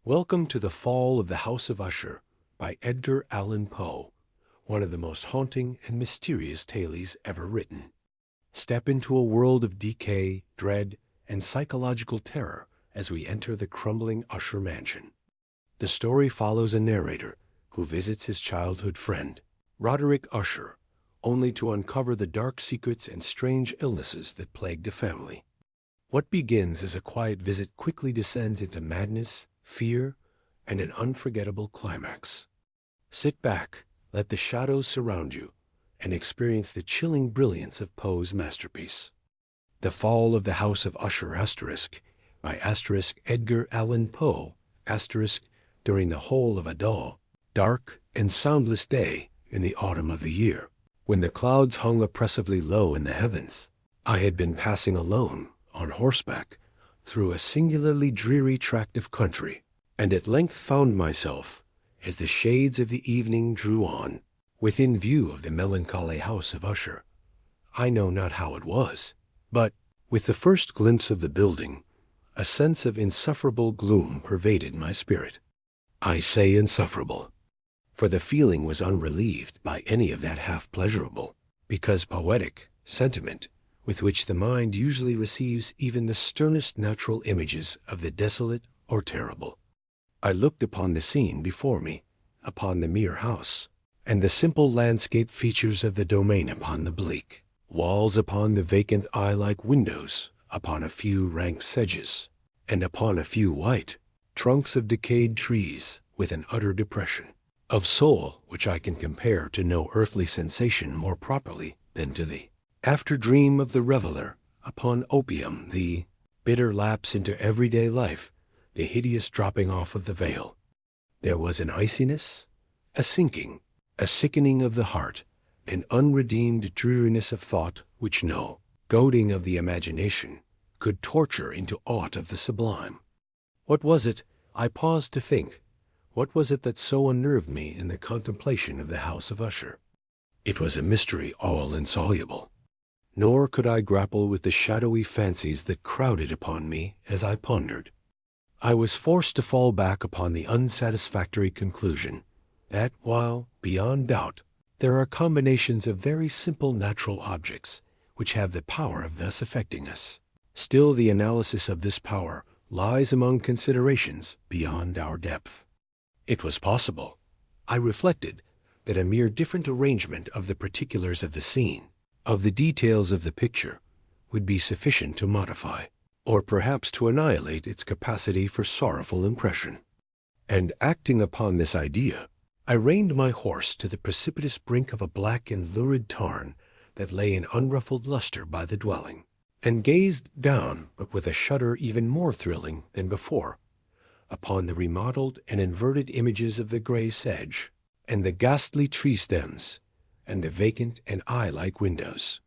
Welcome to The Fall of the House of Usher by Edgar Allan Poe, one of the most haunting and mysterious tales ever written. Step into a world of decay, dread, and psychological terror as we enter the crumbling Usher mansion. The story follows a narrator who visits his childhood friend, Roderick Usher, only to uncover the dark secrets and strange illnesses that plague the family. What begins as a quiet visit quickly descends into madness, fear, and an unforgettable climax. Sit back, let the shadows surround you, and experience the chilling brilliance of Poe's masterpiece. The Fall of the House of Usher by Edgar Allan Poe during the whole of a dull, dark, and soundless day in the autumn of the year, when the clouds hung oppressively low in the heavens. I had been passing alone, on horseback, through a singularly dreary tract of country, and at length found myself, as the shades of the evening drew on, within view of the melancholy house of Usher. I know not how it was, but, with the first glimpse of the building, a sense of insufferable gloom pervaded my spirit. I say insufferable, for the feeling was unrelieved by any of that half-pleasurable, because poetic, sentiment with which the mind usually receives even the sternest natural images of the desolate or terrible. I looked upon the scene before me, upon the mere house, and the simple landscape features of the domain upon the bleak walls, upon the vacant eye-like windows, upon a few rank sedges, and upon a few white trunks of decayed trees, with an utter depression of soul which I can compare to no earthly sensation more properly than to the after-dream of the reveler upon opium, the bitter lapse into everyday life, the hideous dropping off of the veil. There was an iciness, a sinking, a sickening of the heart, an unredeemed dreariness of thought which no goading of the imagination could torture into aught of the sublime. What was it? I paused to think. What was it that so unnerved me in the contemplation of the house of Usher? It was a mystery all insoluble. Nor could I grapple with the shadowy fancies that crowded upon me as I pondered. I was forced to fall back upon the unsatisfactory conclusion that, while, beyond doubt, there are combinations of very simple natural objects which have the power of thus affecting us, still the analysis of this power lies among considerations beyond our depth. It was possible, I reflected, that a mere different arrangement of the particulars of the scene, of the details of the picture, would be sufficient to modify, or perhaps to annihilate its capacity for sorrowful impression. And acting upon this idea, I reined my horse to the precipitous brink of a black and lurid tarn that lay in unruffled luster by the dwelling, and gazed down, but with a shudder even more thrilling than before, upon the remodeled and inverted images of the gray sedge, and the ghastly tree stems, and the vacant and eye-like windows.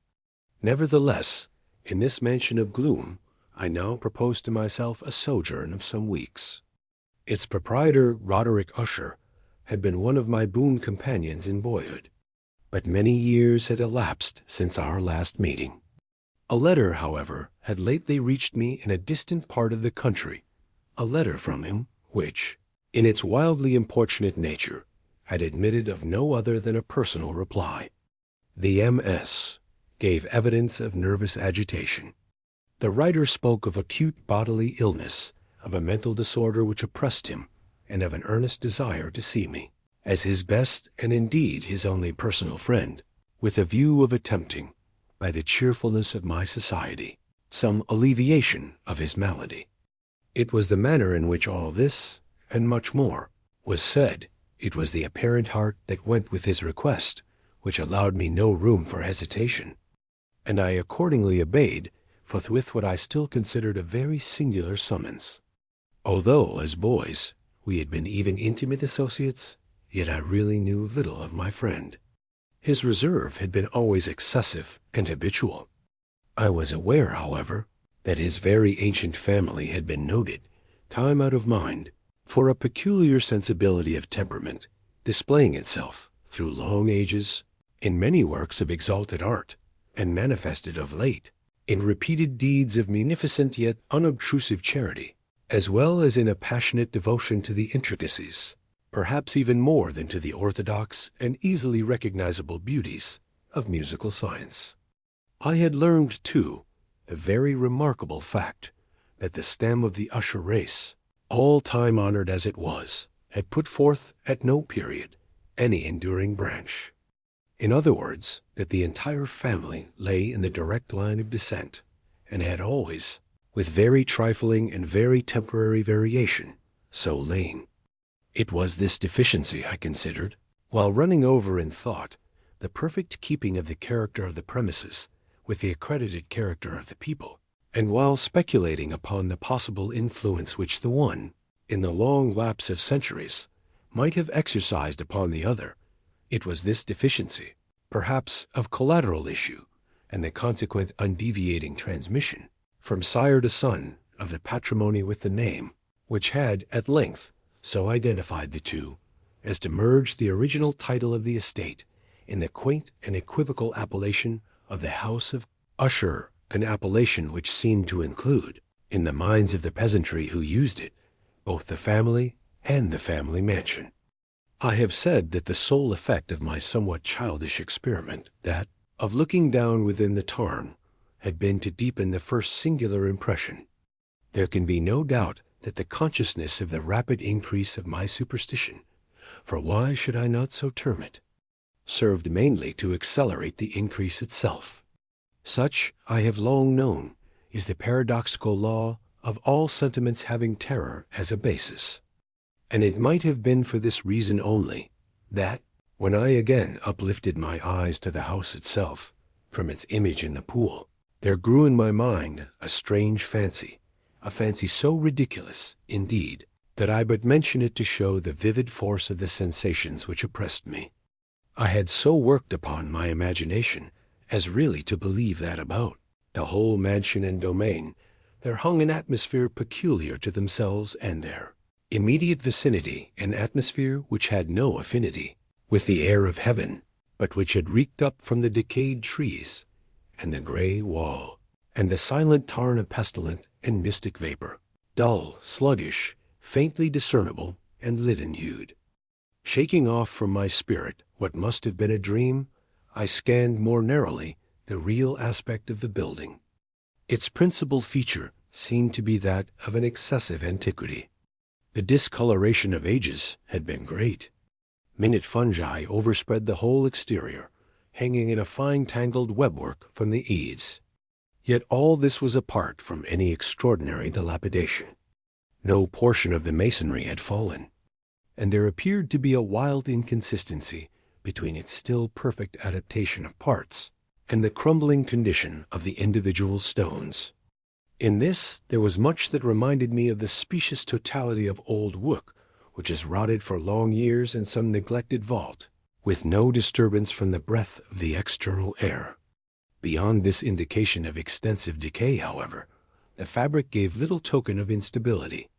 Nevertheless, in this mansion of gloom, I now proposed to myself a sojourn of some weeks. Its proprietor, Roderick Usher, had been one of my boon companions in boyhood, but many years had elapsed since our last meeting. A letter, however, had lately reached me in a distant part of the country, a letter from him which, in its wildly importunate nature, had admitted of no other than a personal reply. The MS gave evidence of nervous agitation. The writer spoke of acute bodily illness, of a mental disorder which oppressed him, and of an earnest desire to see me, as his best and indeed his only personal friend, with a view of attempting, by the cheerfulness of my society, some alleviation of his malady. It was the manner in which all this, and much more, was said, it was the apparent heart that went with his request, which allowed me no room for hesitation, and I accordingly obeyed forthwith what I still considered a very singular summons. Although, as boys, we had been even intimate associates, yet I really knew little of my friend. His reserve had been always excessive and habitual. I was aware, however, that his very ancient family had been noted, time out of mind, for a peculiar sensibility of temperament, displaying itself, through long ages, in many works of exalted art, and manifested of late in repeated deeds of munificent yet unobtrusive charity, as well as in a passionate devotion to the intricacies, perhaps even more than to the orthodox and easily recognizable beauties of musical science. I had learned, too, the very remarkable fact that the stem of the Usher race, all time honored as it was, had put forth at no period any enduring branch. In other words, that the entire family lay in the direct line of descent, and had always, with very trifling and very temporary variation, so lain. It was this deficiency, I considered, while running over in thought the perfect keeping of the character of the premises with the accredited character of the people, and while speculating upon the possible influence which the one, in the long lapse of centuries, might have exercised upon the other, it was this deficiency, perhaps of collateral issue, and the consequent undeviating transmission, from sire to son, of the patrimony with the name, which had at length so identified the two as to merge the original title of the estate in the quaint and equivocal appellation of the House of Usher, an appellation which seemed to include, in the minds of the peasantry who used it, both the family and the family mansion. I have said that the sole effect of my somewhat childish experiment, that of looking down within the tarn, had been to deepen the first singular impression. There can be no doubt that the consciousness of the rapid increase of my superstition, for why should I not so term it, served mainly to accelerate the increase itself. Such, I have long known, is the paradoxical law of all sentiments having terror as a basis. And it might have been for this reason only, that, when I again uplifted my eyes to the house itself, from its image in the pool, there grew in my mind a strange fancy, a fancy so ridiculous, indeed, that I but mention it to show the vivid force of the sensations which oppressed me. I had so worked upon my imagination as really to believe that about the whole mansion and domain there hung an atmosphere peculiar to themselves and their immediate vicinity, an atmosphere which had no affinity with the air of heaven, but which had reeked up from the decayed trees and the gray wall, and the silent tarn of pestilent and mystic vapor, dull, sluggish, faintly discernible, and leaden-hued. Shaking off from my spirit what must have been a dream, I scanned more narrowly the real aspect of the building. Its principal feature seemed to be that of an excessive antiquity. The discoloration of ages had been great. Minute fungi overspread the whole exterior, hanging in a fine tangled webwork from the eaves. Yet all this was apart from any extraordinary dilapidation. No portion of the masonry had fallen, and there appeared to be a wild inconsistency between its still perfect adaptation of parts and the crumbling condition of the individual stones. In this there was much that reminded me of the specious totality of old work which has rotted for long years in some neglected vault, with no disturbance from the breath of the external air. Beyond this indication of extensive decay, however, the fabric gave little token of instability.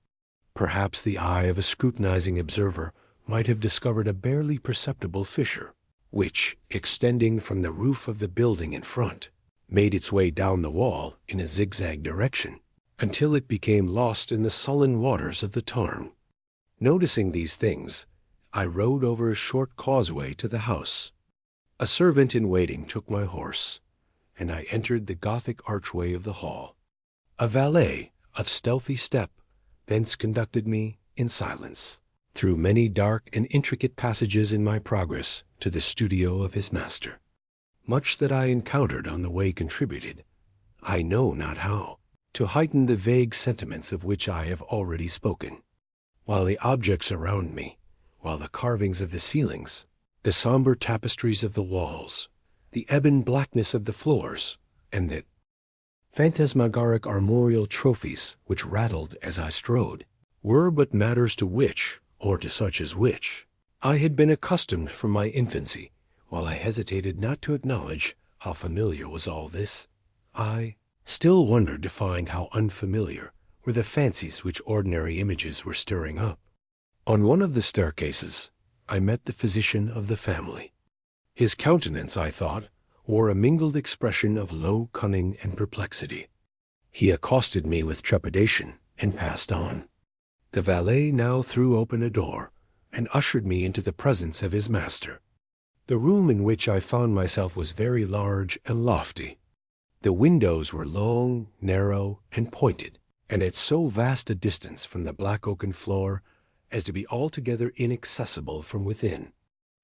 Perhaps the eye of a scrutinizing observer might have discovered a barely perceptible fissure, which, extending from the roof of the building in front, made its way down the wall in a zigzag direction, until it became lost in the sullen waters of the tarn. Noticing these things, I rode over a short causeway to the house. A servant in waiting took my horse, and I entered the Gothic archway of the hall. A valet of stealthy step thence conducted me in silence through many dark and intricate passages in my progress to the studio of his master. Much that I encountered on the way contributed, I know not how, to heighten the vague sentiments of which I have already spoken, while the objects around me, while the carvings of the ceilings, the somber tapestries of the walls, the ebon blackness of the floors, and the phantasmagoric armorial trophies which rattled as I strode, were but matters to which, or to such as which, I had been accustomed from my infancy. While I hesitated not to acknowledge how familiar was all this, I still wondered to find how unfamiliar were the fancies which ordinary images were stirring up. On one of the staircases I met the physician of the family. His countenance, I thought, wore a mingled expression of low cunning and perplexity. He accosted me with trepidation and passed on. The valet now threw open a door and ushered me into the presence of his master. The room in which I found myself was very large and lofty. The windows were long, narrow, and pointed, and at so vast a distance from the black oaken floor as to be altogether inaccessible from within.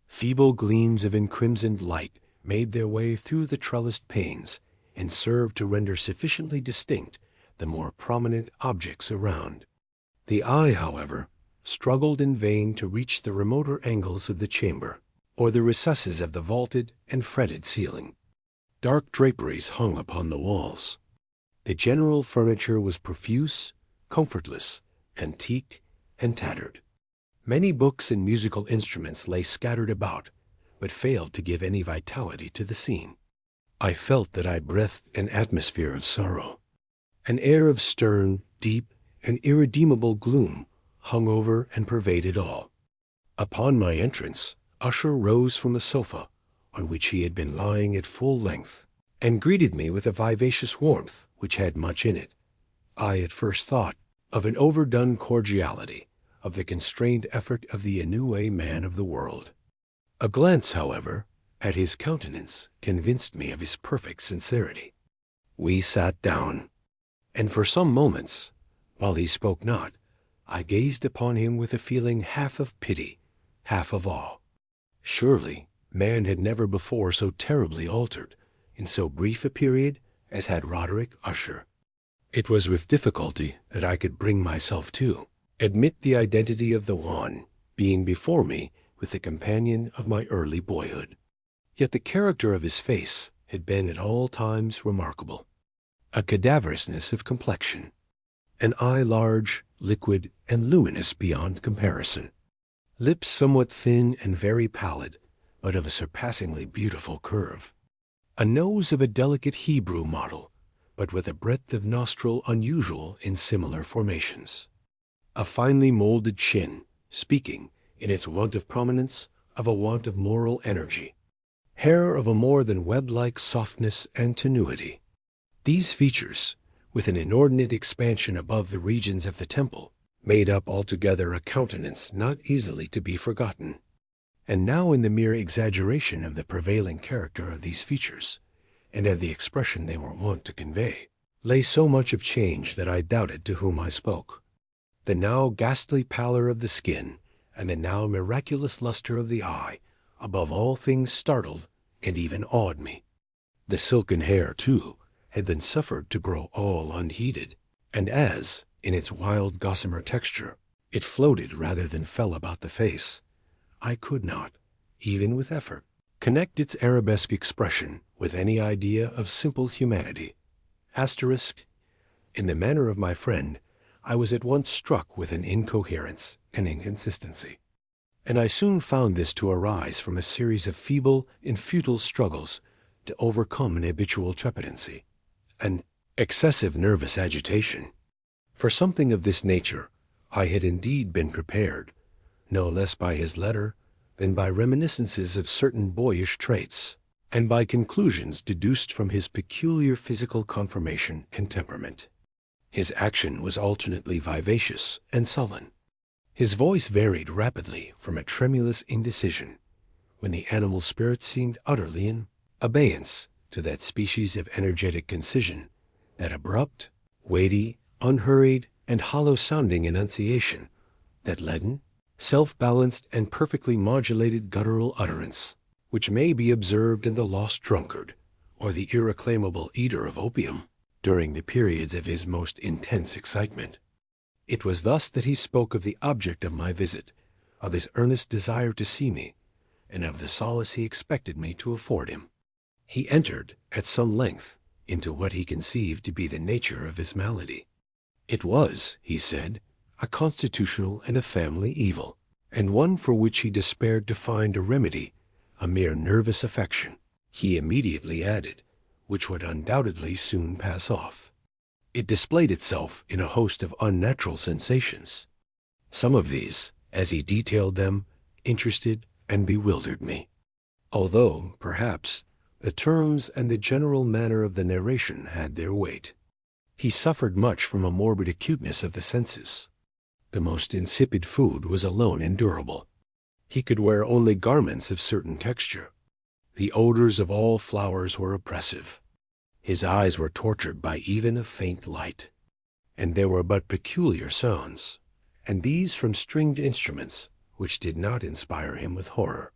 Feeble gleams of encrimsoned light made their way through the trellised panes and served to render sufficiently distinct the more prominent objects around. The eye, however, struggled in vain to reach the remoter angles of the chamber, or the recesses of the vaulted and fretted ceiling. Dark draperies hung upon the walls. The general furniture was profuse, comfortless, antique, and tattered. Many books and musical instruments lay scattered about, but failed to give any vitality to the scene. I felt that I breathed an atmosphere of sorrow. An air of stern, deep, and irredeemable gloom hung over and pervaded all. Upon my entrance, Usher rose from a sofa, on which he had been lying at full length, and greeted me with a vivacious warmth which had much in it. I at first thought of an overdone cordiality, of the constrained effort of the ennuyé man of the world. A glance, however, at his countenance convinced me of his perfect sincerity. We sat down, and for some moments, while he spoke not, I gazed upon him with a feeling half of pity, half of awe. Surely man had never before so terribly altered, in so brief a period, as had Roderick Usher. It was with difficulty that I could bring myself to admit the identity of the one, being before me with the companion of my early boyhood. Yet the character of his face had been at all times remarkable. A cadaverousness of complexion, an eye large, liquid, and luminous beyond comparison, lips somewhat thin and very pallid, but of a surpassingly beautiful curve, a nose of a delicate Hebrew model, but with a breadth of nostril unusual in similar formations, a finely molded chin, speaking, in its want of prominence, of a want of moral energy, hair of a more than web-like softness and tenuity. These features, with an inordinate expansion above the regions of the temple, made up altogether a countenance not easily to be forgotten. And now in the mere exaggeration of the prevailing character of these features, and of the expression they were wont to convey, lay so much of change that I doubted to whom I spoke. The now ghastly pallor of the skin, and the now miraculous luster of the eye, above all things startled and even awed me. The silken hair, too, had been suffered to grow all unheeded, and as, in its wild gossamer texture, it floated rather than fell about the face, I could not, even with effort, connect its arabesque expression with any idea of simple humanity. In the manner of my friend, I was at once struck with an incoherence and inconsistency, and I soon found this to arise from a series of feeble and futile struggles to overcome an habitual trepidancy, an excessive nervous agitation. For something of this nature I had indeed been prepared, no less by his letter than by reminiscences of certain boyish traits, and by conclusions deduced from his peculiar physical conformation and temperament. His action was alternately vivacious and sullen. His voice varied rapidly from a tremulous indecision, when the animal spirit seemed utterly in abeyance, to that species of energetic concision, that abrupt, weighty, unhurried, and hollow-sounding enunciation, that leaden, self-balanced, and perfectly modulated guttural utterance, which may be observed in the lost drunkard, or the irreclaimable eater of opium, during the periods of his most intense excitement. It was thus that he spoke of the object of my visit, of his earnest desire to see me, and of the solace he expected me to afford him. He entered, at some length, into what he conceived to be the nature of his malady. It was, he said, a constitutional and a family evil, and one for which he despaired to find a remedy, a mere nervous affection, he immediately added, which would undoubtedly soon pass off. It displayed itself in a host of unnatural sensations. Some of these, as he detailed them, interested and bewildered me, although, perhaps, the terms and the general manner of the narration had their weight. He suffered much from a morbid acuteness of the senses. The most insipid food was alone endurable. He could wear only garments of certain texture. The odors of all flowers were oppressive. His eyes were tortured by even a faint light. And there were but peculiar sounds, and these from stringed instruments, which did not inspire him with horror.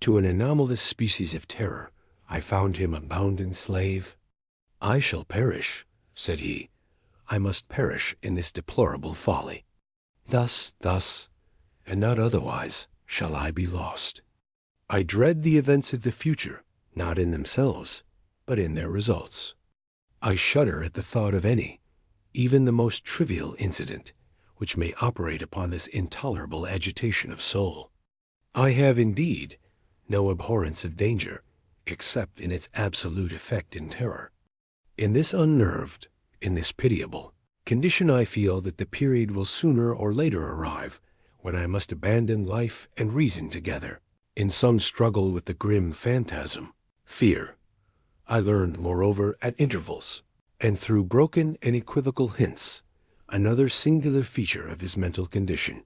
To an anomalous species of terror, I found him a bounden slave. "I shall perish," said he. "I must perish in this deplorable folly. Thus, and not otherwise, shall I be lost. I dread the events of the future, not in themselves, but in their results. I shudder at the thought of any, even the most trivial incident, which may operate upon this intolerable agitation of soul. I have, indeed, no abhorrence of danger, except in its absolute effect in terror. In this unnerved, in this pitiable condition, I feel that the period will sooner or later arrive when I must abandon life and reason together, in some struggle with the grim phantasm, fear. I learned, moreover, at intervals, and through broken and equivocal hints, another singular feature of his mental condition.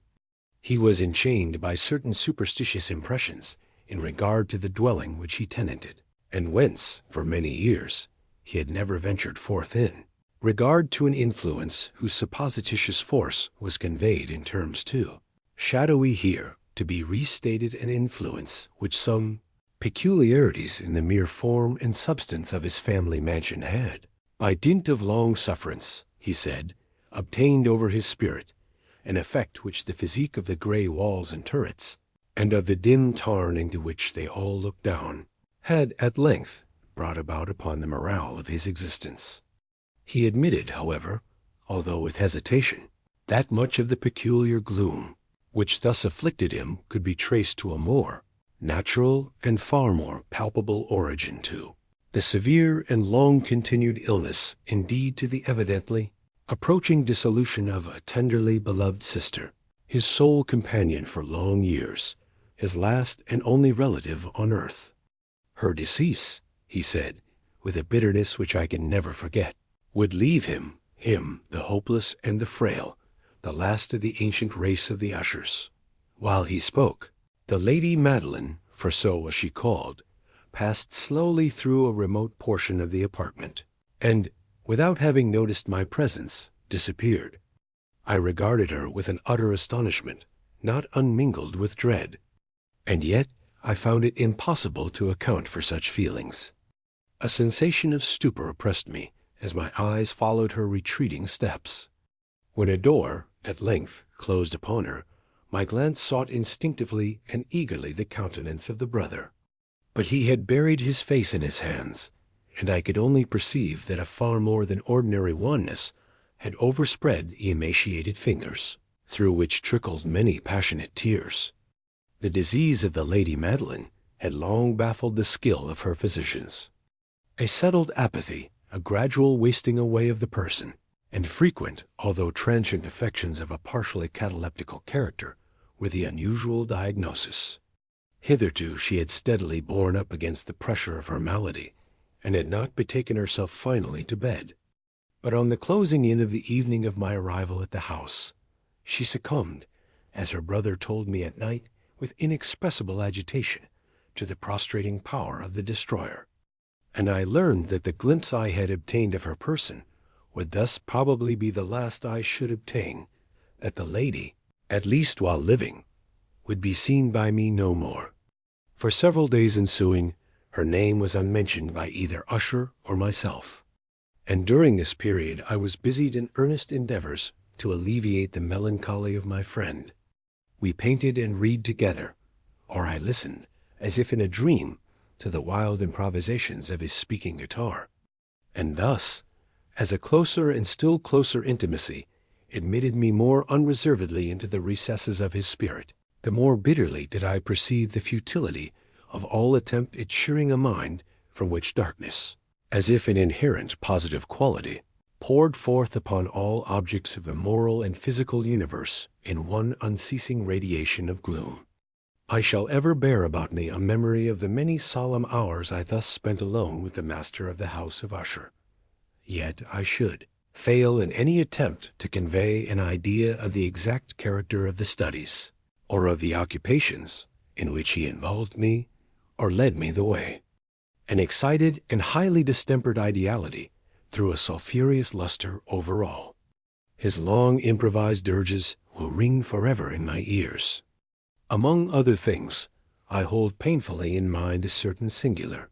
He was enchained by certain superstitious impressions in regard to the dwelling which he tenanted, and whence, for many years, he had never ventured forth in regard to an influence whose supposititious force was conveyed in terms too shadowy here to be restated, an influence which some peculiarities in the mere form and substance of his family mansion had, by dint of long sufferance, he said, obtained over his spirit, an effect which the physique of the gray walls and turrets, and of the dim tarn into which they all looked down, had at length brought about upon the morale of his existence. He admitted, however, although with hesitation, that much of the peculiar gloom which thus afflicted him could be traced to a more natural and far more palpable origin, to the severe and long-continued illness, indeed to the evidently approaching dissolution of a tenderly beloved sister, his sole companion for long years, his last and only relative on earth. Her decease, he said, with a bitterness which I can never forget, would leave him, the hopeless and the frail, the last of the ancient race of the Ushers. While he spoke, the Lady Madeline, for so was she called, passed slowly through a remote portion of the apartment, and, without having noticed my presence, disappeared. I regarded her with an utter astonishment, not unmingled with dread, and yet I found it impossible to account for such feelings. A sensation of stupor oppressed me as my eyes followed her retreating steps. When a door, at length, closed upon her, my glance sought instinctively and eagerly the countenance of the brother. But he had buried his face in his hands, and I could only perceive that a far more than ordinary wanness had overspread the emaciated fingers, through which trickled many passionate tears. The disease of the Lady Madeline had long baffled the skill of her physicians. A settled apathy, a gradual wasting away of the person, and frequent, although transient affections of a partially cataleptical character, were the unusual diagnosis. Hitherto she had steadily borne up against the pressure of her malady, and had not betaken herself finally to bed. But on the closing in of the evening of my arrival at the house, she succumbed, as her brother told me at night, with inexpressible agitation, to the prostrating power of the destroyer. And I learned that the glimpse I had obtained of her person would thus probably be the last I should obtain, that the lady, at least while living, would be seen by me no more. For several days ensuing, her name was unmentioned by either Usher or myself, and during this period I was busied in earnest endeavors to alleviate the melancholy of my friend. We painted and read together, or I listened, as if in a dream, to the wild improvisations of his speaking guitar. And thus, as a closer and still closer intimacy admitted me more unreservedly into the recesses of his spirit, the more bitterly did I perceive the futility of all attempt at cheering a mind from which darkness, as if an inherent positive quality, poured forth upon all objects of the moral and physical universe in one unceasing radiation of gloom. I shall ever bear about me a memory of the many solemn hours I thus spent alone with the master of the House of Usher. Yet I should, fail in any attempt to convey an idea of the exact character of the studies, or of the occupations in which he involved me or led me the way. An excited and highly distempered ideality threw a sulphureous luster over all. His long improvised dirges will ring forever in my ears. Among other things, I hold painfully in mind a certain singular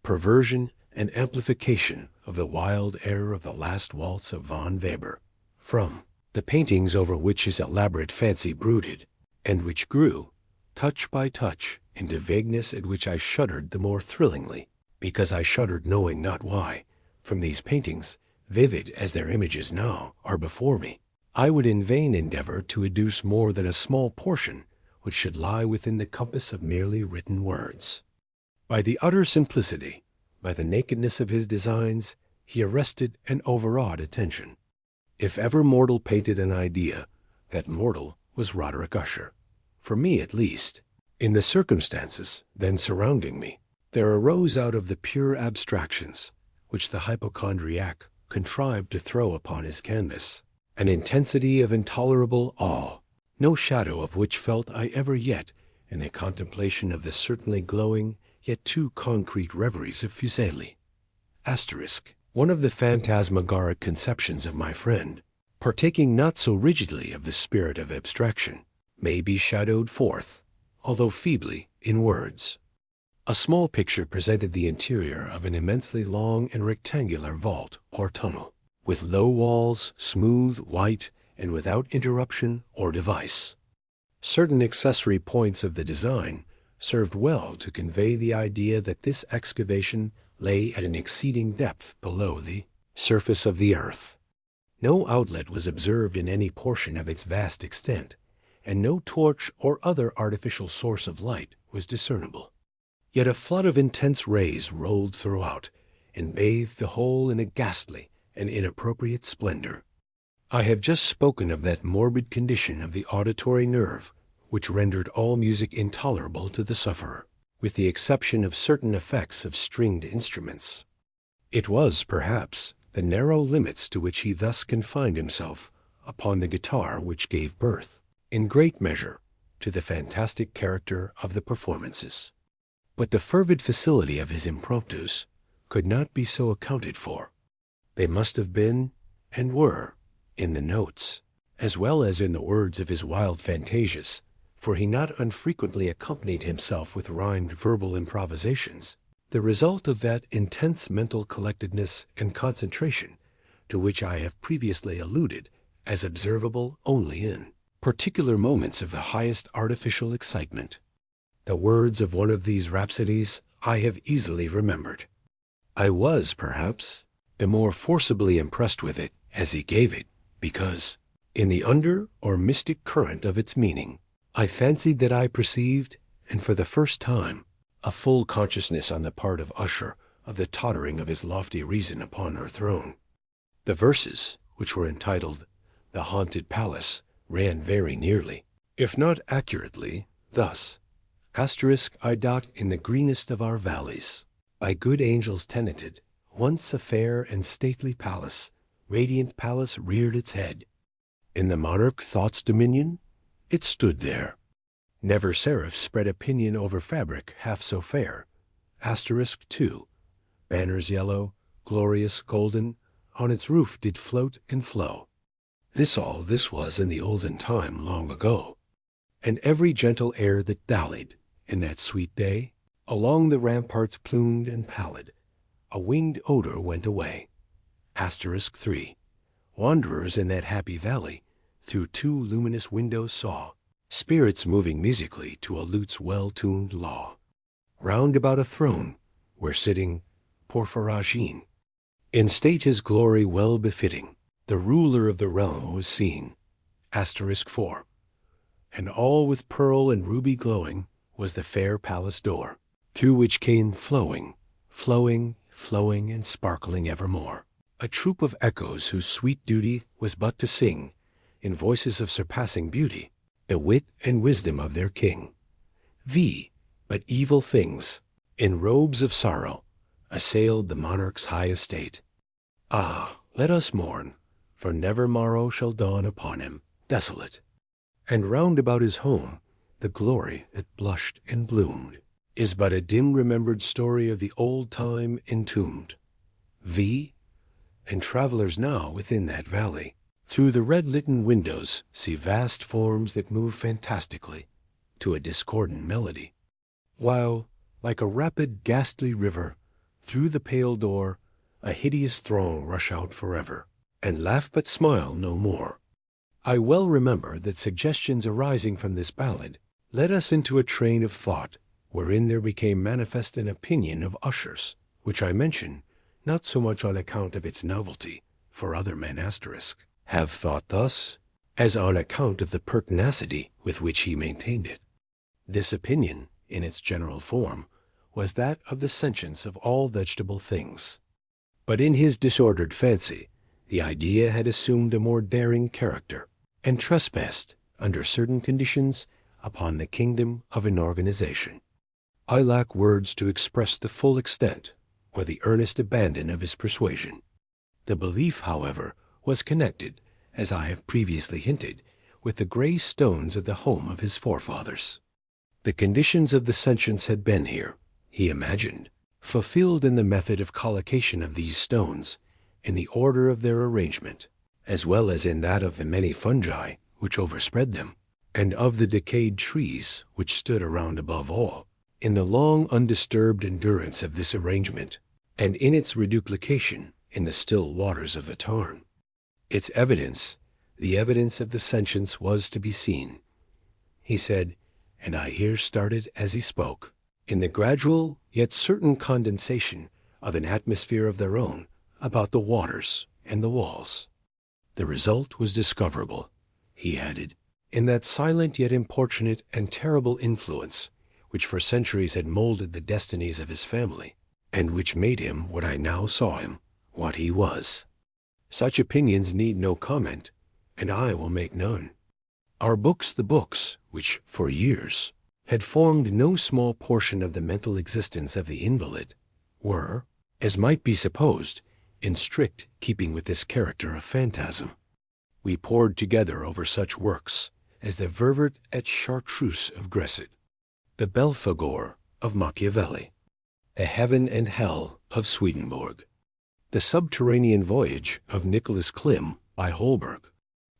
perversion and amplification of the wild air of the last waltz of von Weber, from the paintings over which his elaborate fancy brooded, and which grew, touch by touch, into vagueness at which I shuddered the more thrillingly, because I shuddered knowing not why, from these paintings, vivid as their images now are before me. I would in vain endeavor to educe more than a small portion which should lie within the compass of merely written words. By the utter simplicity, by the nakedness of his designs, he arrested and overawed attention. If ever mortal painted an idea, that mortal was Roderick Usher, for me at least. In the circumstances then surrounding me, there arose out of the pure abstractions which the hypochondriac contrived to throw upon his canvas an intensity of intolerable awe, no shadow of which felt I ever yet in the contemplation of the certainly glowing yet too concrete reveries of Fuseli. One of the phantasmagoric conceptions of my friend, partaking not so rigidly of the spirit of abstraction, may be shadowed forth, although feebly, in words. A small picture presented the interior of an immensely long and rectangular vault or tunnel, with low walls, smooth, white, and without interruption or device. Certain accessory points of the design served well to convey the idea that this excavation lay at an exceeding depth below the surface of the earth. No outlet was observed in any portion of its vast extent, and no torch or other artificial source of light was discernible. Yet a flood of intense rays rolled throughout, and bathed the whole in a ghastly and inappropriate splendor. I have just spoken of that morbid condition of the auditory nerve which rendered all music intolerable to the sufferer, with the exception of certain effects of stringed instruments. It was, perhaps, the narrow limits to which he thus confined himself upon the guitar which gave birth, in great measure, to the fantastic character of the performances. But the fervid facility of his impromptus could not be so accounted for. They must have been, and were, in the notes, as well as in the words of his wild fantasias, for he not unfrequently accompanied himself with rhymed verbal improvisations, the result of that intense mental collectedness and concentration to which I have previously alluded as observable only in particular moments of the highest artificial excitement. The words of one of these rhapsodies I have easily remembered. I was, perhaps, the more forcibly impressed with it as he gave it, because, in the under or mystic current of its meaning, I fancied that I perceived, and for the first time, a full consciousness on the part of Usher of the tottering of his lofty reason upon her throne. The verses, which were entitled "The Haunted Palace," ran very nearly, if not accurately, thus: I doubt in the greenest of our valleys, by good angels tenanted, once a fair and stately palace, radiant palace reared its head. In the monarch thought's dominion, it stood there. Never seraph spread a pinion over fabric half so fair. *2. Banners yellow, glorious, golden, on its roof did float and flow. This was in the olden time long ago. And every gentle air that dallied, in that sweet day, along the ramparts plumed and pallid, a winged odor went away. *3. Wanderers in that happy valley, through 2 luminous windows saw spirits moving musically to a lute's well-tuned law, round about a throne, where sitting Porphyrogene, in state his glory well befitting, the ruler of the realm was seen. *4. And all with pearl and ruby glowing was the fair palace door, through which came flowing, and sparkling evermore, a troop of echoes whose sweet duty was but to sing, in voices of surpassing beauty, the wit and wisdom of their king. But evil things, in robes of sorrow, assailed the monarch's high estate. Ah, Let us mourn, for never morrow shall dawn upon him, desolate. And round about his home, the glory that blushed and bloomed is but a dim remembered story of the old time entombed. And travelers now within that valley, through the red-litten windows, see vast forms that move fantastically to a discordant melody, while, like a rapid, ghastly river, through the pale door, a hideous throng rush out forever, and laugh but smile no more. I well remember that suggestions arising from this ballad led us into a train of thought, wherein there became manifest an opinion of Usher's, which I mention, not so much on account of its novelty, for other men have thought thus, as on account of the pertinacity with which he maintained it. This opinion, in its general form, was that of the sentience of all vegetable things. But in his disordered fancy, the idea had assumed a more daring character, and trespassed, under certain conditions, upon the kingdom of an organization. I lack words to express the full extent or the earnest abandon of his persuasion. The belief, however, was connected, as I have previously hinted, with the gray stones of the home of his forefathers. The conditions of the sentience had been here, he imagined, fulfilled in the method of collocation of these stones, in the order of their arrangement, as well as in that of the many fungi which overspread them, and of the decayed trees which stood around above all, in the long undisturbed endurance of this arrangement, and in its reduplication in the still waters of the tarn. Its evidence, the evidence of the sentience, was to be seen, he said, and I here started as he spoke, in the gradual yet certain condensation of an atmosphere of their own about the waters and the walls. The result was discoverable, he added, in that silent yet importunate and terrible influence which for centuries had molded the destinies of his family, and which made him what I now saw him, what he was. Such opinions need no comment, and I will make none. Our books, the books, which, for years, had formed no small portion of the mental existence of the invalid, were, as might be supposed, in strict keeping with this character of phantasm. We pored together over such works as the Ververt et Chartreuse of Gresset, the Belphegor of Machiavelli, the Heaven and Hell of Swedenborg, the Subterranean Voyage of Nicholas Klim by Holberg,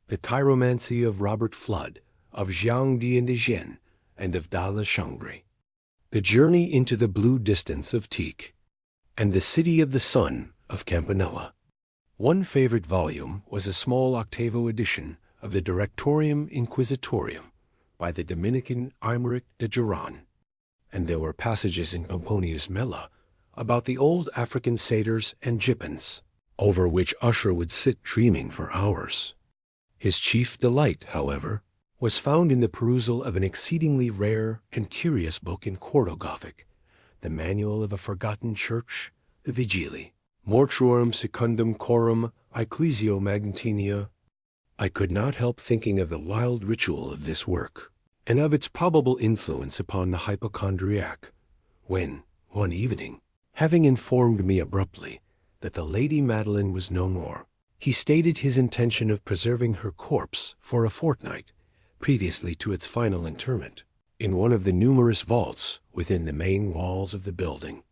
the Chiromancy of Robert Flood, of Jean d'Indigen, and of de la Changre, the Journey into the Blue Distance of Tieck, and the City of the Sun of Campanella. One favorite volume was a small octavo edition of the Directorium Inquisitorium by the Dominican Aymeric de Geron, and there were passages in Pomponius Mela about the old African satyrs and jippins, over which Usher would sit dreaming for hours. His chief delight, however, was found in the perusal of an exceedingly rare and curious book in quarto Gothic, the Manual of a Forgotten Church, the Vigili, Mortuorum Secundum Coram Ecclesio Magnetinia. I could not help thinking of the wild ritual of this work, and of its probable influence upon the hypochondriac, when, one evening, having informed me abruptly that the Lady Madeline was no more, he stated his intention of preserving her corpse for a fortnight, previously to its final interment, in one of the numerous vaults within the main walls of the building.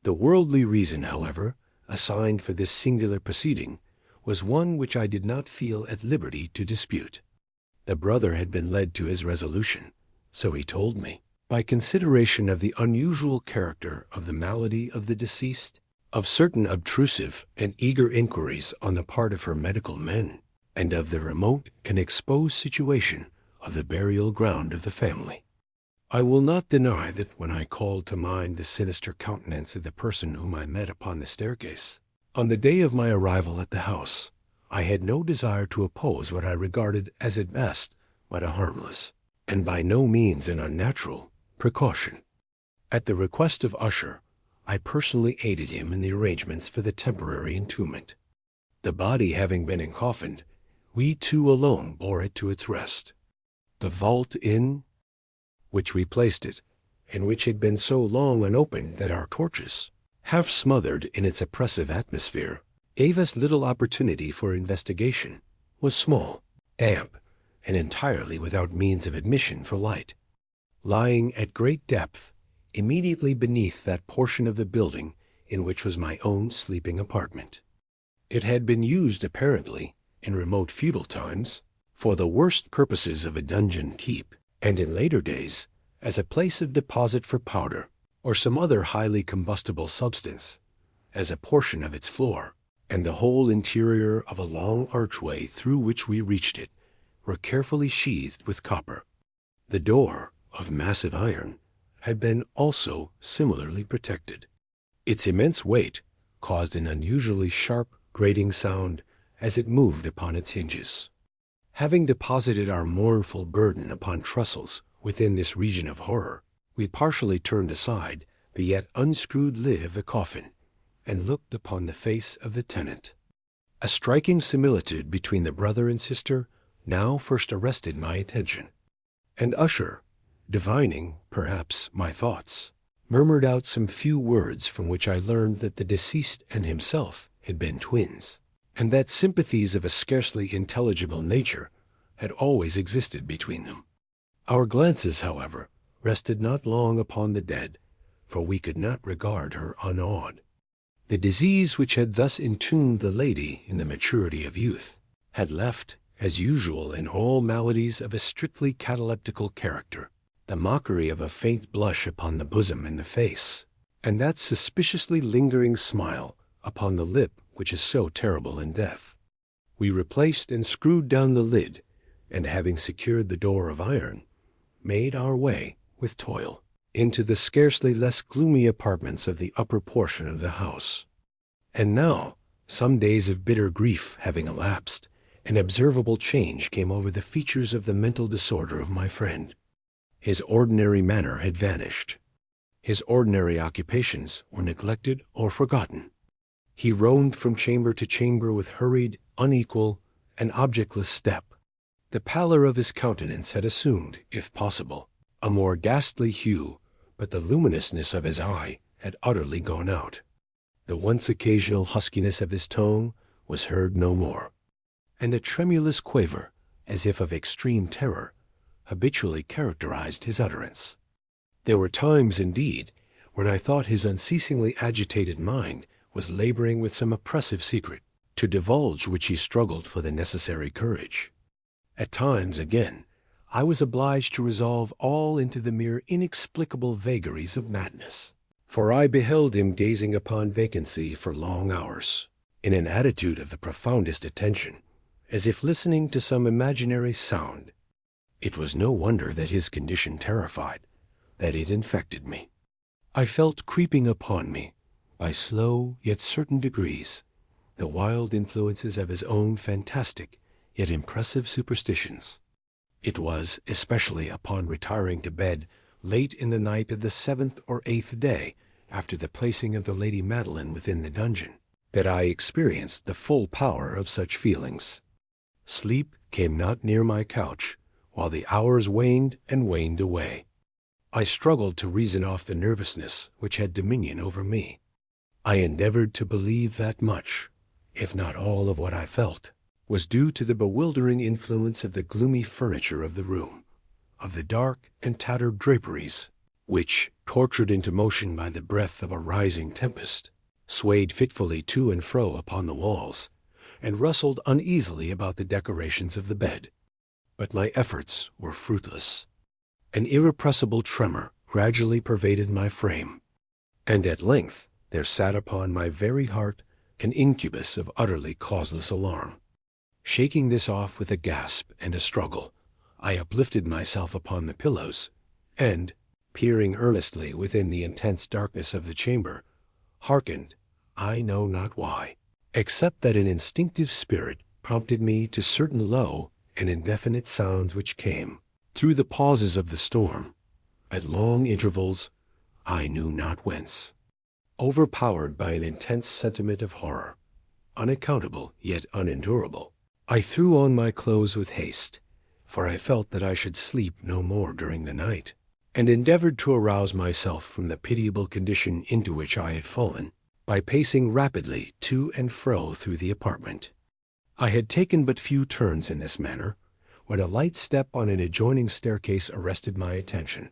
The worldly reason, however, assigned for this singular proceeding was one which I did not feel at liberty to dispute. The brother had been led to his resolution, so he told me, by consideration of the unusual character of the malady of the deceased, of certain obtrusive and eager inquiries on the part of her medical men, and of the remote and exposed situation of the burial ground of the family. I will not deny that when I called to mind the sinister countenance of the person whom I met upon the staircase, on the day of my arrival at the house, I had no desire to oppose what I regarded as at best but a harmless, and by no means an unnatural, precaution. At the request of Usher, I personally aided him in the arrangements for the temporary entombment. The body having been encoffined, we two alone bore it to its rest. The vault in which we placed it, and which had been so long unopened that our torches, half smothered in its oppressive atmosphere, gave us little opportunity for investigation, was small, damp, and entirely without means of admission for light. Lying at great depth, immediately beneath that portion of the building in which was my own sleeping apartment. It had been used, apparently, in remote feudal times, for the worst purposes of a dungeon keep, and in later days, as a place of deposit for powder, or some other highly combustible substance, as a portion of its floor, and the whole interior of a long archway through which we reached it, were carefully sheathed with copper. The door, of massive iron, had been also similarly protected. Its immense weight caused an unusually sharp, grating sound as it moved upon its hinges. Having deposited our mournful burden upon trestles within this region of horror, we partially turned aside the yet unscrewed lid of the coffin, and looked upon the face of the tenant. A striking similitude between the brother and sister now first arrested my attention, and Usher, divining, perhaps, my thoughts, murmured out some few words from which I learned that the deceased and himself had been twins, and that sympathies of a scarcely intelligible nature had always existed between them. Our glances, however, rested not long upon the dead, for we could not regard her unawed. The disease which had thus entombed the lady in the maturity of youth had left, as usual in all maladies of a strictly cataleptical character, the mockery of a faint blush upon the bosom and the face, and that suspiciously lingering smile upon the lip which is so terrible in death. We replaced and screwed down the lid, and having secured the door of iron, made our way, with toil, into the scarcely less gloomy apartments of the upper portion of the house. And now, some days of bitter grief having elapsed, an observable change came over the features of the mental disorder of my friend. His ordinary manner had vanished. His ordinary occupations were neglected or forgotten. He roamed from chamber to chamber with hurried, unequal, and objectless step. The pallor of his countenance had assumed, if possible, a more ghastly hue, but the luminousness of his eye had utterly gone out. The once occasional huskiness of his tone was heard no more, and a tremulous quaver, as if of extreme terror, habitually characterized his utterance. There were times, indeed, when I thought his unceasingly agitated mind was laboring with some oppressive secret, to divulge which he struggled for the necessary courage. At times, again, I was obliged to resolve all into the mere inexplicable vagaries of madness, for I beheld him gazing upon vacancy for long hours, in an attitude of the profoundest attention, as if listening to some imaginary sound. It was no wonder that his condition terrified, that it infected me. I felt creeping upon me, by slow yet certain degrees, the wild influences of his own fantastic yet impressive superstitions. It was, especially upon retiring to bed late in the night of the 7th or 8th day after the placing of the Lady Madeline within the dungeon, that I experienced the full power of such feelings. Sleep came not near my couch, while the hours waned and waned away. I struggled to reason off the nervousness which had dominion over me. I endeavored to believe that much, if not all of what I felt, was due to the bewildering influence of the gloomy furniture of the room, of the dark and tattered draperies, which, tortured into motion by the breath of a rising tempest, swayed fitfully to and fro upon the walls, and rustled uneasily about the decorations of the bed. But my efforts were fruitless. An irrepressible tremor gradually pervaded my frame, and at length there sat upon my very heart an incubus of utterly causeless alarm. Shaking this off with a gasp and a struggle, I uplifted myself upon the pillows, and, peering earnestly within the intense darkness of the chamber, hearkened, I know not why, except that an instinctive spirit prompted me to certain low and indefinite sounds which came, through the pauses of the storm, at long intervals, I knew not whence. Overpowered by an intense sentiment of horror, unaccountable yet unendurable, I threw on my clothes with haste, for I felt that I should sleep no more during the night, and endeavored to arouse myself from the pitiable condition into which I had fallen, by pacing rapidly to and fro through the apartment. I had taken but few turns in this manner, when a light step on an adjoining staircase arrested my attention.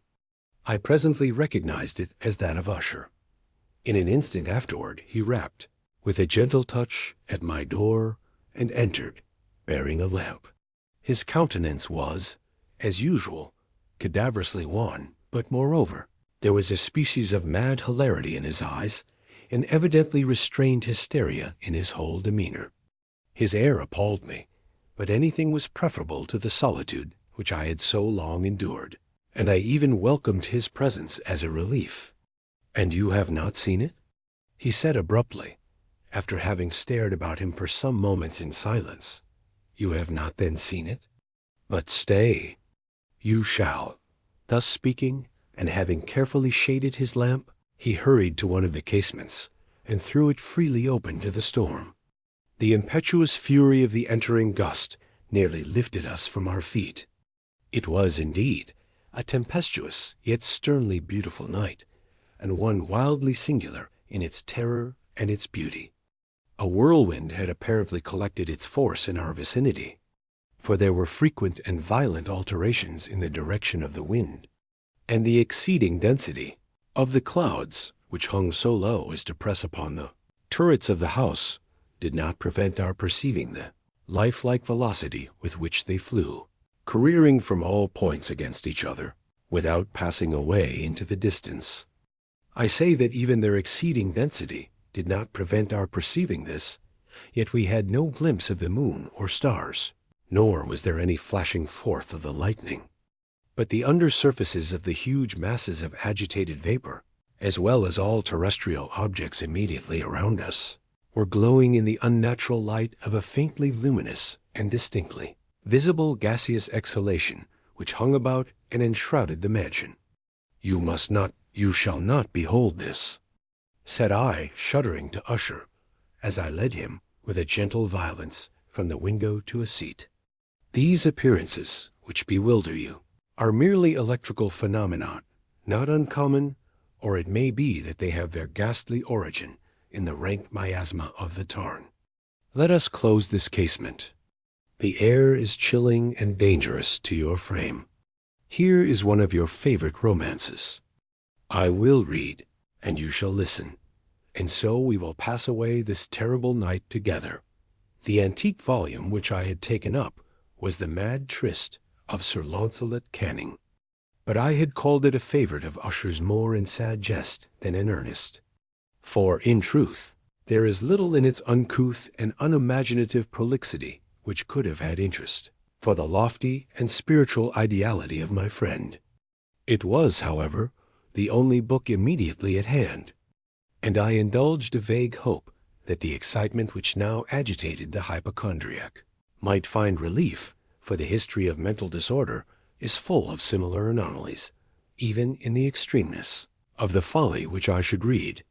I presently recognized it as that of Usher. In an instant afterward he rapped, with a gentle touch, at my door, and entered, bearing a lamp. His countenance was, as usual, cadaverously wan, but moreover, there was a species of mad hilarity in his eyes, and evidently restrained hysteria in his whole demeanor. His air appalled me, but anything was preferable to the solitude which I had so long endured, and I even welcomed his presence as a relief. "And you have not seen it?" he said abruptly, after having stared about him for some moments in silence. "You have not then seen it? But stay, you shall." Thus speaking, and having carefully shaded his lamp, he hurried to one of the casements, and threw it freely open to the storm. The impetuous fury of the entering gust nearly lifted us from our feet. It was, indeed, a tempestuous yet sternly beautiful night, and one wildly singular in its terror and its beauty. A whirlwind had apparently collected its force in our vicinity, for there were frequent and violent alterations in the direction of the wind, and the exceeding density of the clouds, which hung so low as to press upon the turrets of the house, did not prevent our perceiving the lifelike velocity with which they flew, careering from all points against each other, without passing away into the distance. I say that even their exceeding density did not prevent our perceiving this, yet we had no glimpse of the moon or stars, nor was there any flashing forth of the lightning. But the under surfaces of the huge masses of agitated vapor, as well as all terrestrial objects immediately around us, were glowing in the unnatural light of a faintly luminous and distinctly visible gaseous exhalation which hung about and enshrouded the mansion. You shall not behold this," said I, shuddering to Usher, as I led him, with a gentle violence, from the window to a seat. "These appearances, which bewilder you, are merely electrical phenomena, not uncommon, or it may be that they have their ghastly origin in the rank miasma of the tarn. Let us close this casement. The air is chilling and dangerous to your frame. Here is one of your favorite romances. I will read, and you shall listen, and so we will pass away this terrible night together." The antique volume which I had taken up was The Mad Tryst of Sir Launcelot Canning, but I had called it a favorite of Usher's more in sad jest than in earnest. For, in truth, there is little in its uncouth and unimaginative prolixity which could have had interest for the lofty and spiritual ideality of my friend. It was, however, the only book immediately at hand, and I indulged a vague hope that the excitement which now agitated the hypochondriac might find relief, for the history of mental disorder is full of similar anomalies, even in the extremeness of the folly which I should read.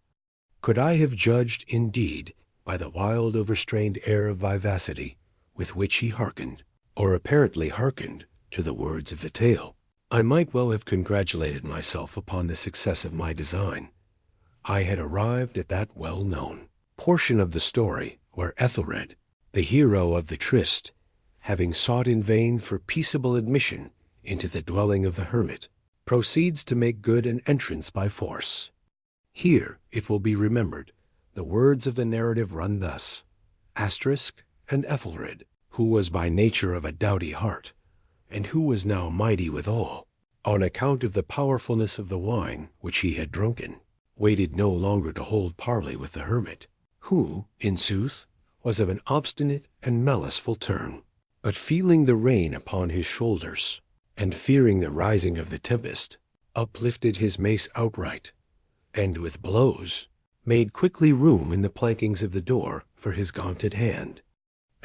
Could I have judged, indeed, by the wild overstrained air of vivacity with which he hearkened, or apparently hearkened, to the words of the tale, I might well have congratulated myself upon the success of my design. I had arrived at that well-known portion of the story where Ethelred, the hero of the tryst, having sought in vain for peaceable admission into the dwelling of the hermit, proceeds to make good an entrance by force. Here, it will be remembered, the words of the narrative run thus: and Ethelred, who was by nature of a doughty heart, and who was now mighty withal, on account of the powerfulness of the wine which he had drunken, waited no longer to hold parley with the hermit, who, in sooth, was of an obstinate and maliceful turn. But feeling the rain upon his shoulders, and fearing the rising of the tempest, uplifted his mace outright, and with blows made quickly room in the plankings of the door for his gaunted hand.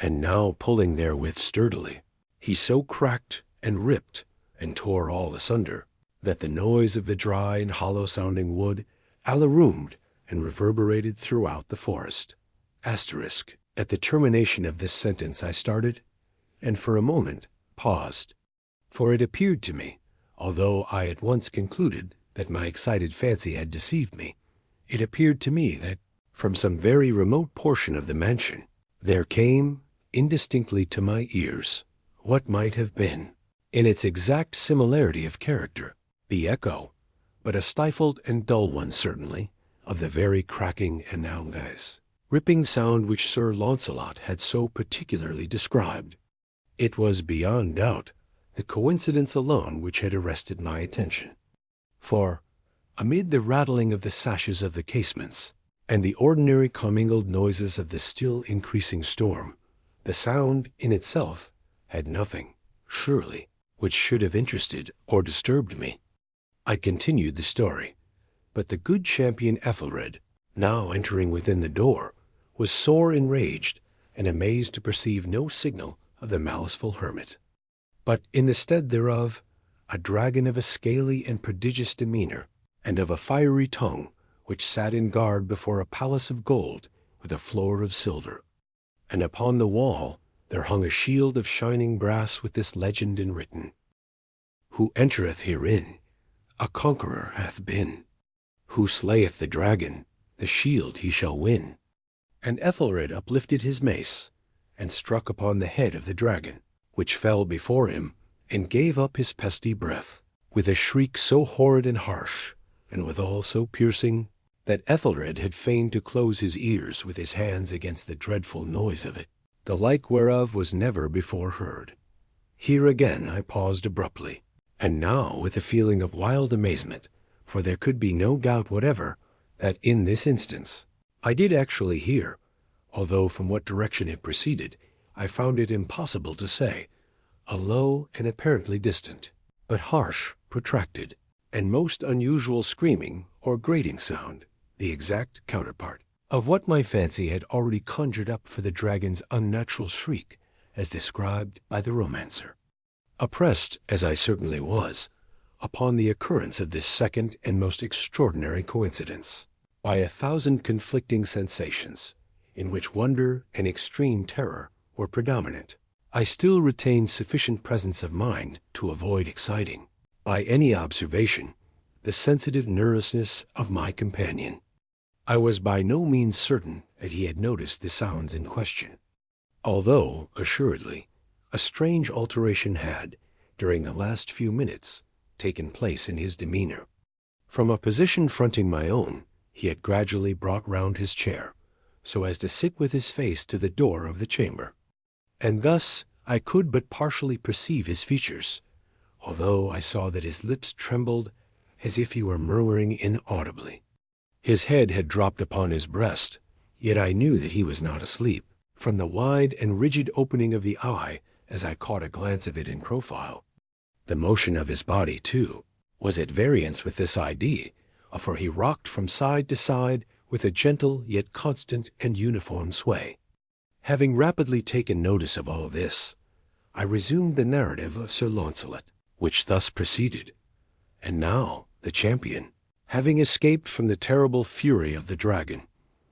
And now pulling therewith sturdily, he so cracked and ripped and tore all asunder, that the noise of the dry and hollow-sounding wood alaroomed and reverberated throughout the forest. At the termination of this sentence I started, and for a moment paused, for it appeared to me, although I at once concluded that my excited fancy had deceived me, it appeared to me that, From some very remote portion of the mansion, there came, indistinctly to my ears, what might have been, in its exact similarity of character, the echo, but a stifled and dull one certainly, of the very cracking and anglaise, ripping sound which Sir Launcelot had so particularly described. It was beyond doubt the coincidence alone which had arrested my attention. For, amid the rattling of the sashes of the casements, and the ordinary commingled noises of the still increasing storm, the sound in itself had nothing, surely, which should have interested or disturbed me. I continued the story, but the good champion Ethelred, now entering within the door, was sore enraged and amazed to perceive no signal of the maliceful hermit, but in the stead thereof a dragon of a scaly and prodigious demeanor, and of a fiery tongue, which sat in guard before a palace of gold with a floor of silver. And upon the wall there hung a shield of shining brass with this legend enwritten: Who entereth herein, a conqueror hath been. Who slayeth the dragon, the shield he shall win. And Ethelred uplifted his mace, and struck upon the head of the dragon, which fell before him, and gave up his pesty breath, with a shriek so horrid and harsh, and withal so piercing, that Ethelred had feigned to close his ears with his hands against the dreadful noise of it, the like whereof was never before heard. Here again I paused abruptly, and now with a feeling of wild amazement, for there could be no doubt whatever that in this instance I did actually hear, although from what direction it proceeded I found it impossible to say, a low and apparently distant, but harsh, protracted, and most unusual screaming or grating sound, the exact counterpart of what my fancy had already conjured up for the dragon's unnatural shriek, as described by the romancer. Oppressed, as I certainly was, upon the occurrence of this second and most extraordinary coincidence, by 1,000 conflicting sensations, in which wonder and extreme terror were predominant, I still retained sufficient presence of mind to avoid exciting, by any observation, the sensitive nervousness of my companion. I was by no means certain that he had noticed the sounds in question, although, assuredly, a strange alteration had, during the last few minutes, taken place in his demeanor. From a position fronting my own, he had gradually brought round his chair, so as to sit with his face to the door of the chamber, and thus I could but partially perceive his features, although I saw that his lips trembled as if he were murmuring inaudibly. His head had dropped upon his breast, yet I knew that he was not asleep, from the wide and rigid opening of the eye as I caught a glance of it in profile. The motion of his body, too, was at variance with this idea, for he rocked from side to side with a gentle yet constant and uniform sway. Having rapidly taken notice of all this, I resumed the narrative of Sir Launcelot, which thus proceeded: And now the champion, having escaped from the terrible fury of the dragon,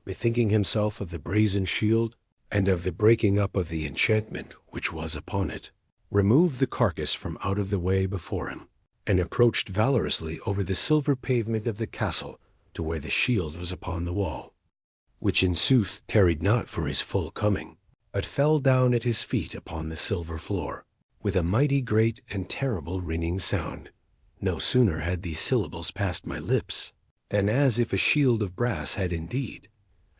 bethinking himself of the brazen shield, and of the breaking up of the enchantment which was upon it, removed the carcass from out of the way before him, and approached valorously over the silver pavement of the castle to where the shield was upon the wall, which in sooth tarried not for his full coming, but fell down at his feet upon the silver floor, with a mighty great and terrible ringing sound. No sooner had these syllables passed my lips, than as if a shield of brass had indeed,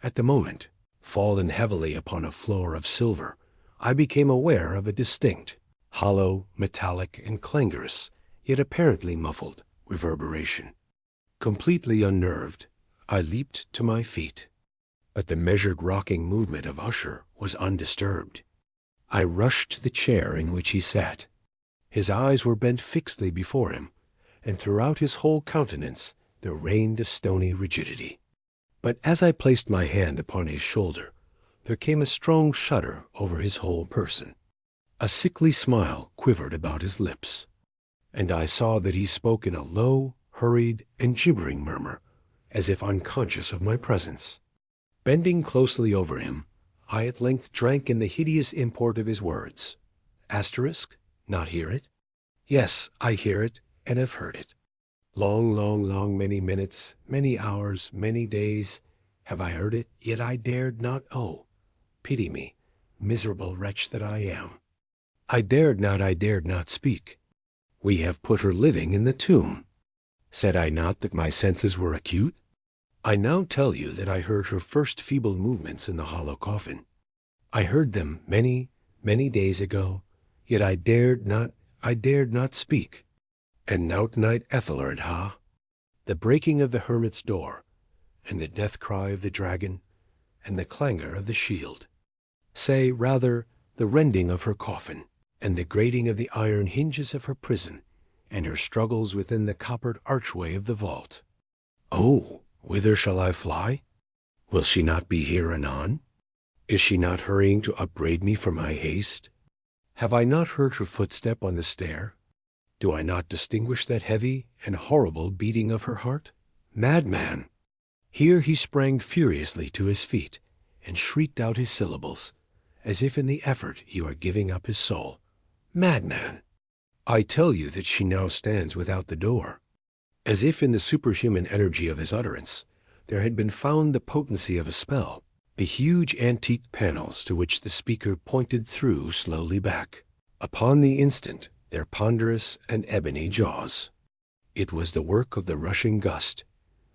at the moment, fallen heavily upon a floor of silver, I became aware of a distinct, hollow, metallic, and clangorous, yet apparently muffled, reverberation. Completely unnerved, I leaped to my feet, but the measured rocking movement of Usher was undisturbed. I rushed to the chair in which he sat. His eyes were bent fixedly before him, and throughout his whole countenance there reigned a stony rigidity. But as I placed my hand upon his shoulder, there came a strong shudder over his whole person. A sickly smile quivered about his lips, and I saw that he spoke in a low, hurried, and gibbering murmur, as if unconscious of my presence. Bending closely over him, I at length drank in the hideous import of his words. Asterisk, not hear it? Yes, I hear it, and have heard it. Long, long, long, many minutes, many hours, many days, Have I heard it? Yet I dared not. Oh, pity me, miserable wretch that I am. I dared not speak. We have put her living in the tomb. Said I not that my senses were acute? I now tell you that I heard her first feeble movements in the hollow coffin. I heard them many, many days ago, yet I dared not speak. And nowt night Ethelred, ha? The breaking of the hermit's door, and the death cry of the dragon, and the clangor of the shield. Say, rather, the rending of her coffin, and the grating of the iron hinges of her prison, and her struggles within the coppered archway of the vault. Oh, whither shall I fly? Will she not be here anon? Is she not hurrying to upbraid me for my haste? Have I not heard her footstep on the stair? Do I not distinguish that heavy and horrible beating of her heart? Madman! Here he sprang furiously to his feet, and shrieked out his syllables, as if in the effort he were giving up his soul. Madman! I tell you that she now stands without the door. As if in the superhuman energy of his utterance, there had been found the potency of a spell. The huge antique panels to which the speaker pointed threw slowly back, upon the instant, their ponderous and ebony jaws. It was the work of the rushing gust,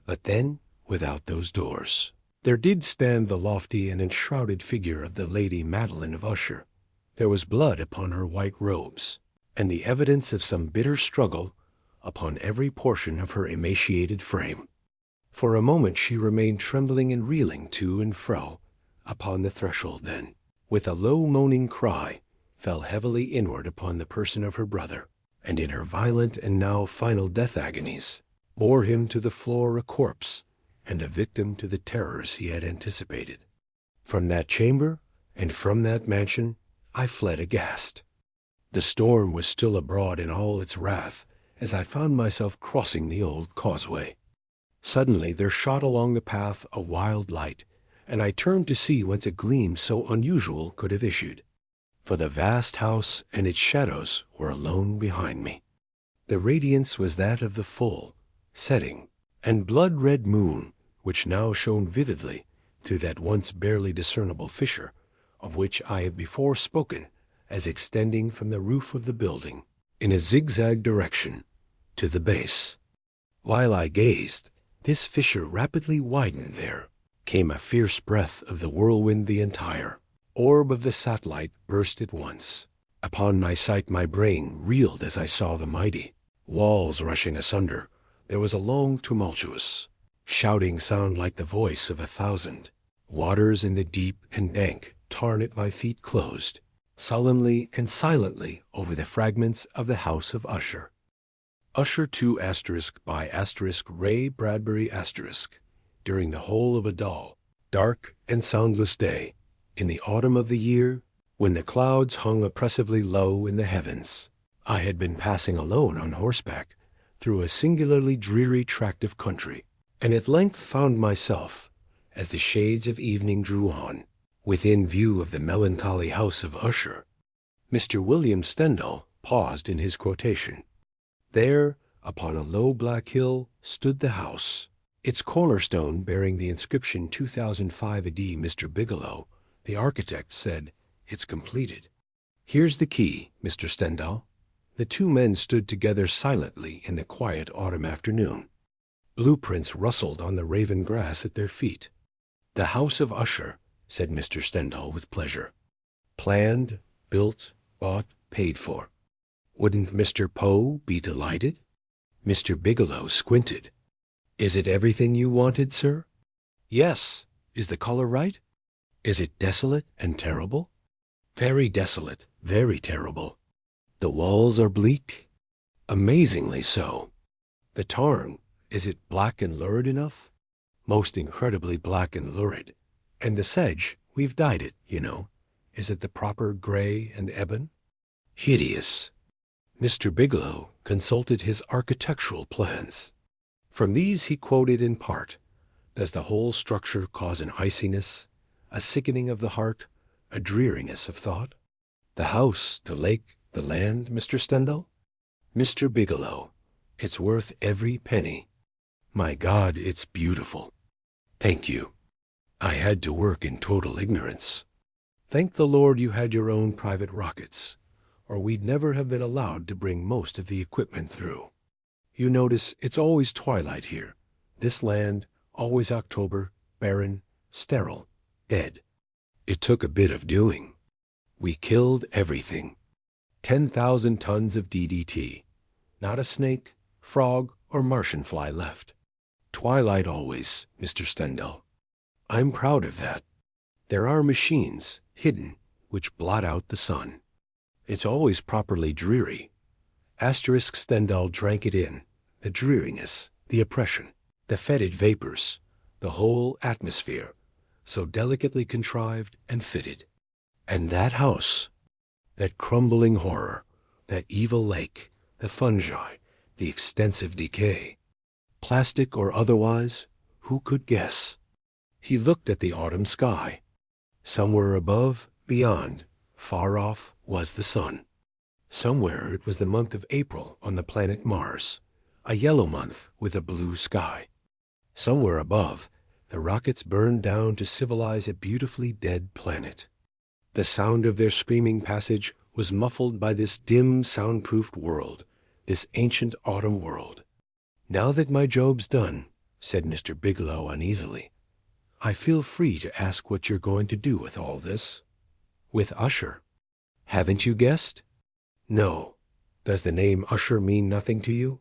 but then, without those doors, there did stand the lofty and enshrouded figure of the Lady Madeline of Usher. There was blood upon her white robes, and the evidence of some bitter struggle upon every portion of her emaciated frame. For a moment she remained trembling and reeling to and fro upon the threshold, then, with a low moaning cry, fell heavily inward upon the person of her brother, and in her violent and now final death agonies, bore him to the floor a corpse, and a victim to the terrors he had anticipated. From that chamber, and from that mansion, I fled aghast. The storm was still abroad in all its wrath, as I found myself crossing the old causeway. Suddenly there shot along the path a wild light, and I turned to see whence a gleam so unusual could have issued. For the vast house and its shadows were alone behind me. The radiance was that of the full, setting, and blood-red moon, which now shone vividly through that once barely discernible fissure, of which I have before spoken as extending from the roof of the building, in a zigzag direction, to the base. While I gazed, this fissure rapidly widened. There came a fierce breath of the whirlwind. The entire orb of the satellite burst at once. Upon my sight my brain reeled as I saw the mighty walls rushing asunder. There was a long tumultuous, shouting sound like the voice of 1,000. Waters in the deep and dank tarn at my feet closed, solemnly and silently over the fragments of the House of Usher. Usher II * by * Ray Bradbury * during the whole of a dull, dark, and soundless day, in the autumn of the year, when the clouds hung oppressively low in the heavens, I had been passing alone on horseback through a singularly dreary tract of country, and at length found myself, as the shades of evening drew on, within view of the melancholy House of Usher. Mr. William Stendhal paused in his quotation. There, upon a low black hill, stood the house, its cornerstone bearing the inscription 2005 AD. Mr. Bigelow, the architect, said, "It's completed." "Here's the key, Mr. Stendhal." The two men stood together silently in the quiet autumn afternoon. Blueprints rustled on the raven grass at their feet. "The House of Usher," said Mr. Stendhal with pleasure. "Planned, built, bought, paid for. Wouldn't Mr. Poe be delighted?" Mr. Bigelow squinted. "Is it everything you wanted, sir?" "Yes. Is the color right? Is it desolate and terrible?" "Very desolate, very terrible." "The walls are bleak?" "Amazingly so." "The tarn, is it black and lurid enough?" "Most incredibly black and lurid." "And the sedge, we've dyed it, you know. Is it the proper gray and ebon?" "Hideous." Mr. Bigelow consulted his architectural plans. From these he quoted in part. "Does the whole structure cause an iciness, a sickening of the heart, a dreariness of thought?" "The house, the lake, the land, Mr. Stendhal?" "Mr. Bigelow, it's worth every penny. My God, it's beautiful." "Thank you." I had to work in total ignorance. Thank the Lord you had your own private rockets, or we'd never have been allowed to bring most of the equipment through. You notice it's always twilight here. This land, always October, barren, sterile, dead. It took a bit of doing. We killed everything. 10,000 tons of DDT. Not a snake, frog, or Martian fly left. Twilight always, Mr. Stendhal. I'm proud of that. There are machines, hidden, which blot out the sun. It's always properly dreary. Asterisk Stendhal drank it in. The dreariness, the oppression, the fetid vapors, the whole atmosphere, so delicately contrived and fitted. And that house, that crumbling horror, that evil lake, the fungi, the extensive decay. Plastic or otherwise, who could guess? He looked at the autumn sky. Somewhere above, beyond, far off, was the sun. Somewhere it was the month of April on the planet Mars, a yellow month with a blue sky. Somewhere above, the rockets burned down to civilize a beautifully dead planet. The sound of their screaming passage was muffled by this dim, soundproofed world, this ancient autumn world. Now that my job's done, said Mr. Bigelow uneasily, I feel free to ask what you're going to do with all this. With Usher. Haven't you guessed? No. Does the name Usher mean nothing to you?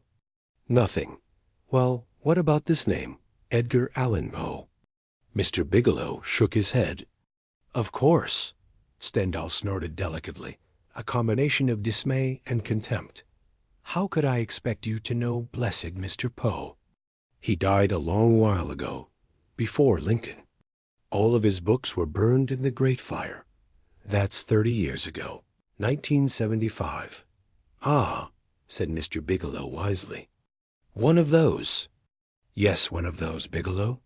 Nothing. Well, what about this name, Edgar Allan Poe? Mr. Bigelow shook his head. Of course. Stendhal snorted delicately, a combination of dismay and contempt. How could I expect you to know blessed Mr. Poe? He died a long while ago, before Lincoln. All of his books were burned in the Great Fire. That's 30 years ago, 1975. Ah, said Mr. Bigelow wisely. One of those. Yes, one of those, Bigelow.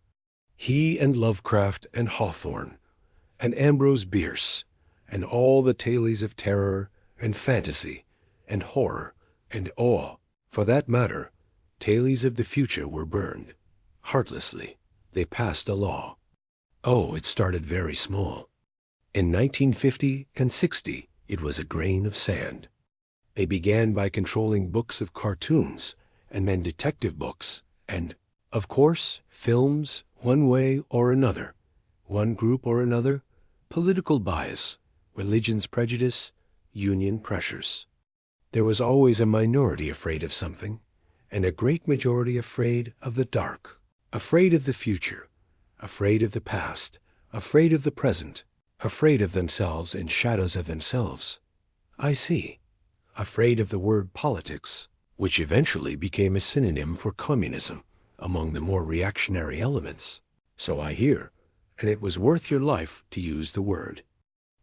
He and Lovecraft and Hawthorne and Ambrose Bierce and all the tales of terror and fantasy and horror and awe, for that matter, tales of the future were burned. Heartlessly, they passed a law. Oh, it started very small. In 1950 and 60, it was a grain of sand. They began by controlling books of cartoons, and then detective books, and, of course, films, one way or another, one group or another, political bias, religion's prejudice, union pressures. There was always a minority afraid of something, and a great majority afraid of the dark, afraid of the future, afraid of the past, afraid of the present, afraid of themselves and shadows of themselves. I see. Afraid of the word politics, which eventually became a synonym for communism among the more reactionary elements. So I hear, and it was worth your life to use the word.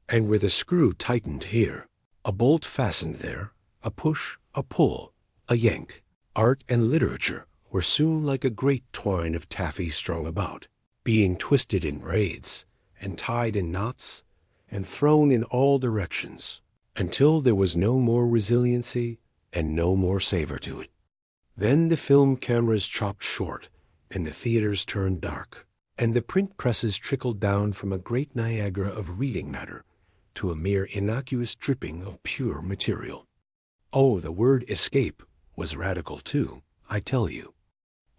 And with a screw tightened here, a bolt fastened there, a push, a pull, a yank, art and literature were soon like a great twine of taffy strung about, being twisted in braids, and tied in knots, and thrown in all directions, until there was no more resiliency and no more savor to it. Then the film cameras chopped short, and the theaters turned dark, and the print presses trickled down from a great Niagara of reading matter to a mere innocuous dripping of pure material. Oh, the word escape was radical too, I tell you.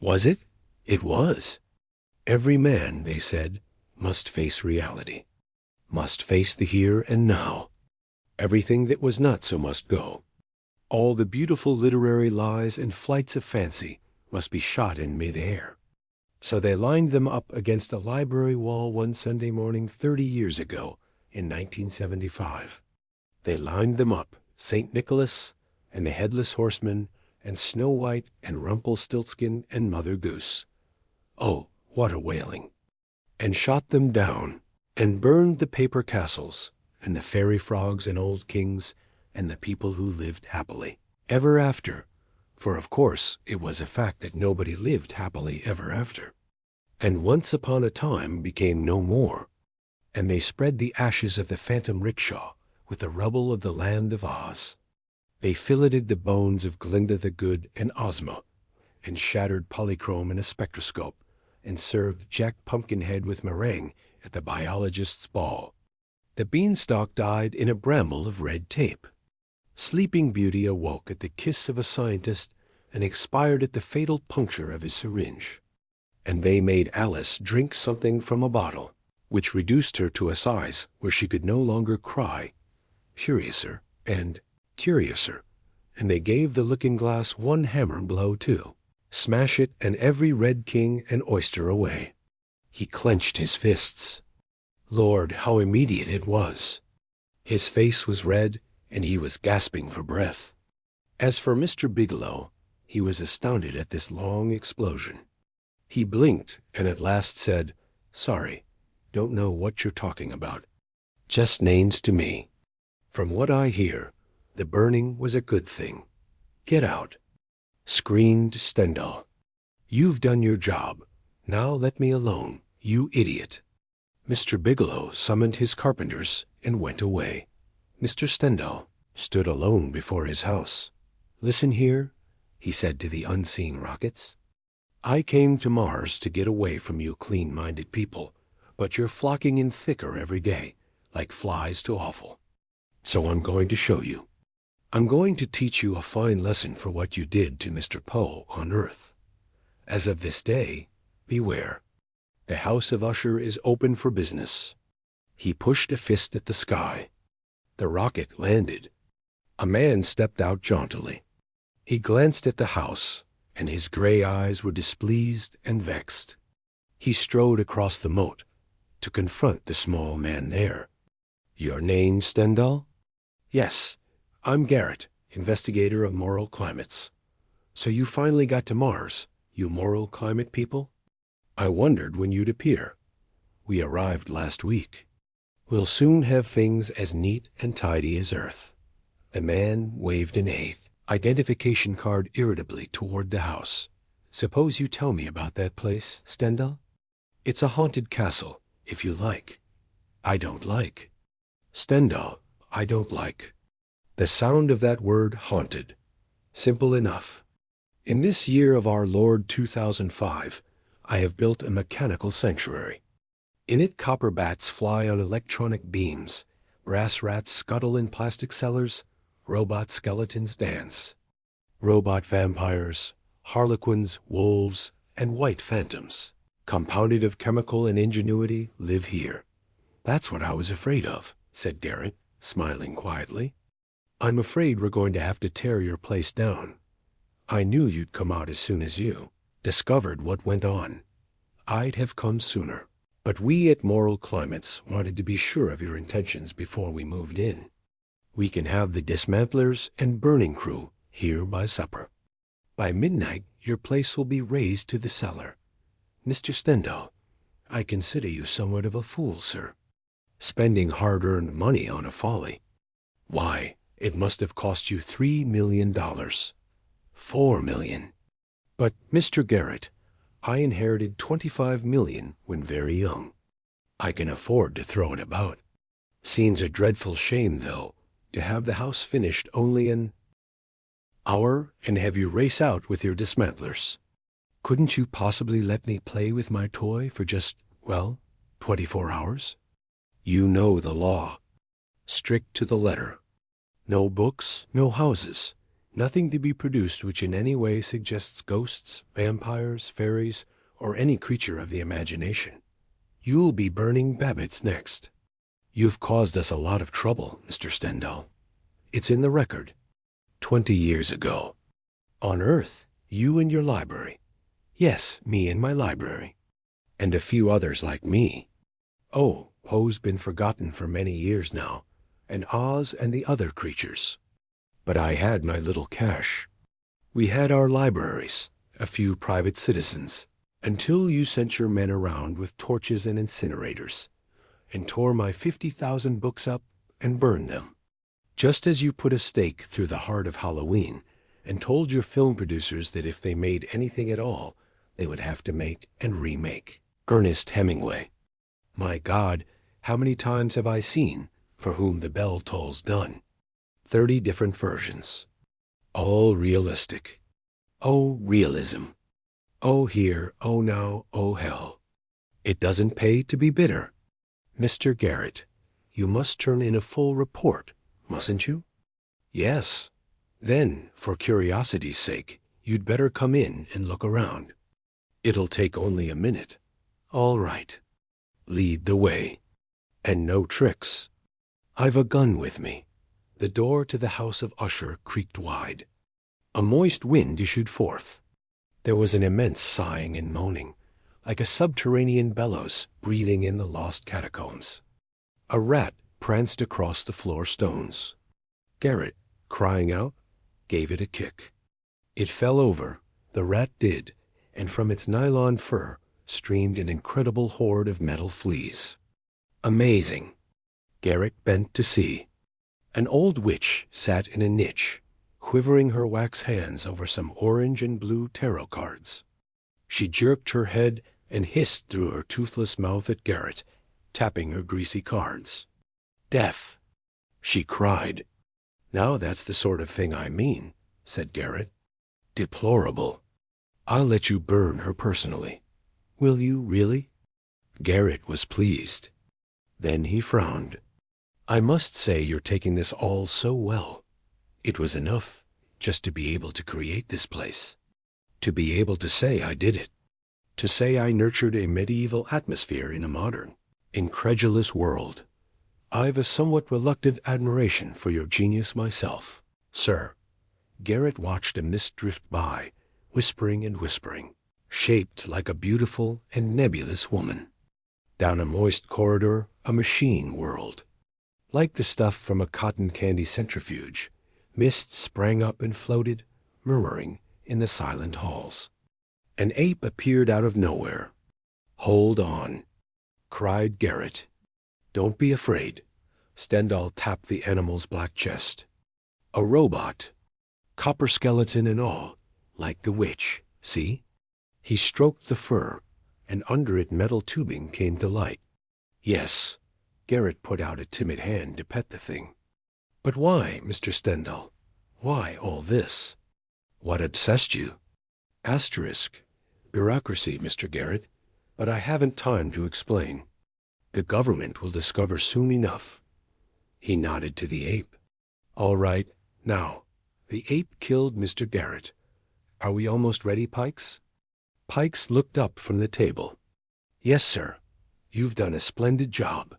Was it? It was. Every man, they said, must face reality, must face the here and now. Everything that was not so must go. All the beautiful literary lies and flights of fancy must be shot in mid-air. So they lined them up against a library wall one Sunday morning 30 years ago in 1975. They lined them up, St. Nicholas and the Headless Horseman and Snow White and Rumpelstiltskin and Mother Goose. Oh, what a wailing! And shot them down, and burned the paper castles, and the fairy frogs and old kings, and the people who lived happily ever after, for of course it was a fact that nobody lived happily ever after, and once upon a time became no more, and they spread the ashes of the phantom rickshaw with the rubble of the land of Oz. They filleted the bones of Glinda the Good and Ozma, and shattered polychrome in a spectroscope, and served Jack Pumpkinhead with meringue at the biologist's ball. The beanstalk died in a bramble of red tape. Sleeping Beauty awoke at the kiss of a scientist and expired at the fatal puncture of his syringe. And they made Alice drink something from a bottle, which reduced her to a size where she could no longer cry, Curiouser and Curiouser, and they gave the looking-glass one hammer blow too. Smash it and every red king and oyster away. He clenched his fists. Lord, how immediate it was! His face was red, and he was gasping for breath. As for Mr. Bigelow, he was astounded at this long explosion. He blinked and at last said, Sorry, don't know what you're talking about. Just names to me. From what I hear, the burning was a good thing. Get out. Screamed Stendhal. You've done your job. Now let me alone, you idiot. Mr. Bigelow summoned his carpenters and went away. Mr. Stendhal stood alone before his house. Listen here, he said to the unseen rockets. I came to Mars to get away from you clean-minded people, but you're flocking in thicker every day, like flies to offal. So I'm going to show you. I'm going to teach you a fine lesson for what you did to Mr. Poe on Earth. As of this day, beware. The House of Usher is open for business. He pushed a fist at the sky. The rocket landed. A man stepped out jauntily. He glanced at the house, and his gray eyes were displeased and vexed. He strode across the moat to confront the small man there. Your name, Stendhal? Yes, I'm Garrett, investigator of moral climates. So you finally got to Mars, you moral climate people? I wondered when you'd appear. We arrived last week. We'll soon have things as neat and tidy as Earth. The man waved an identification card irritably toward the house. Suppose you tell me about that place, Stendhal? It's a haunted castle, if you like. I don't like. Stendhal, I don't like. The sound of that word haunted. Simple enough. In this year of our Lord 2005, I have built a mechanical sanctuary. In it copper bats fly on electronic beams, brass rats scuttle in plastic cellars, robot skeletons dance. Robot vampires, harlequins, wolves, and white phantoms, compounded of chemical and ingenuity, live here. That's what I was afraid of, said Garrett, smiling quietly. I'm afraid we're going to have to tear your place down. I knew you'd come out as soon as you discovered what went on. I'd have come sooner. But we at Moral Climates wanted to be sure of your intentions before we moved in. We can have the dismantlers and burning crew here by supper. By midnight, your place will be razed to the cellar. Mr. Stendhal, I consider you somewhat of a fool, sir. Spending hard-earned money on a folly. Why, it must have cost you $3 million. $4 million. But, Mr. Garrett, I inherited $25 million when very young. I can afford to throw it about. Seems a dreadful shame, though, to have the house finished only an hour and have you race out with your dismantlers. Couldn't you possibly let me play with my toy for just, 24 hours? You know the law. Strict to the letter. No books, no houses. Nothing to be produced which in any way suggests ghosts, vampires, fairies, or any creature of the imagination. You'll be burning Babbitts next. You've caused us a lot of trouble, Mr. Stendhal. It's in the record. 20 years ago. On Earth, you and your library. Yes, me and my library. And a few others like me. Oh, Poe's been forgotten for many years now, and Oz and the other creatures. But I had my little cache. We had our libraries, a few private citizens, until you sent your men around with torches and incinerators, and tore my 50,000 books up and burned them. Just as you put a stake through the heart of Halloween and told your film producers that if they made anything at all, they would have to make and remake. Ernest Hemingway. My God, how many times have I seen For Whom the Bell Tolls Done? 30 different versions. All realistic. Oh, realism. Oh here, oh now, oh hell. It doesn't pay to be bitter. Mr. Garrett, you must turn in a full report, mustn't you? Yes. Then, for curiosity's sake, you'd better come in and look around. It'll take only a minute. All right. Lead the way. And no tricks. I've a gun with me. The door to the House of Usher creaked wide. A moist wind issued forth. There was an immense sighing and moaning, like a subterranean bellows breathing in the lost catacombs. A rat pranced across the floor stones. Garrett, crying out, gave it a kick. It fell over, the rat did, and from its nylon fur streamed an incredible horde of metal fleas. Amazing. Garrett bent to see. An old witch sat in a niche, quivering her wax hands over some orange and blue tarot cards. She jerked her head and hissed through her toothless mouth at Garrett, tapping her greasy cards. Death! She cried. Now that's the sort of thing I mean, said Garrett. Deplorable. I'll let you burn her personally. Will you, really? Garrett was pleased. Then he frowned. I must say you're taking this all so well. It was enough just to be able to create this place. To be able to say I did it. To say I nurtured a medieval atmosphere in a modern, incredulous world. I've a somewhat reluctant admiration for your genius myself, sir. Garrett watched a mist drift by, whispering and whispering, shaped like a beautiful and nebulous woman. Down a moist corridor, a machine whirled. Like the stuff from a cotton candy centrifuge, mist sprang up and floated, murmuring, in the silent halls. An ape appeared out of nowhere. Hold on, cried Garrett. Don't be afraid. Stendhal tapped the animal's black chest. A robot, copper skeleton and all, like the witch, see? He stroked the fur, and under it metal tubing came to light. Yes, Garrett put out a timid hand to pet the thing. But why, Mr. Stendhal? Why all this? What obsessed you? Asterisk. Bureaucracy, Mr. Garrett, but I haven't time to explain. The government will discover soon enough. He nodded to the ape. All right, now, the ape killed Mr. Garrett. Are we almost ready, Pikes? Pikes looked up from the table. Yes, sir. You've done a splendid job.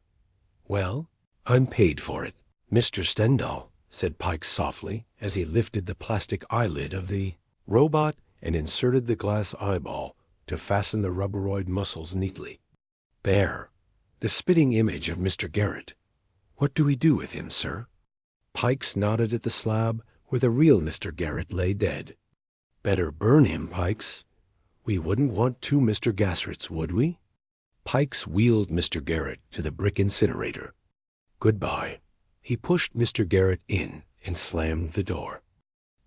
Well, I'm paid for it. Mr. Stendhal, said Pikes softly, as he lifted the plastic eyelid of the robot and inserted the glass eyeball to fasten the rubberoid muscles neatly. There, the spitting image of Mr. Garrett. What do we do with him, sir? Pikes nodded at the slab where the real Mr. Garrett lay dead. Better burn him, Pikes. We wouldn't want two Mr. Gasserets, would we? Pikes wheeled Mr. Garrett to the brick incinerator. Goodbye. He pushed Mr. Garrett in and slammed the door.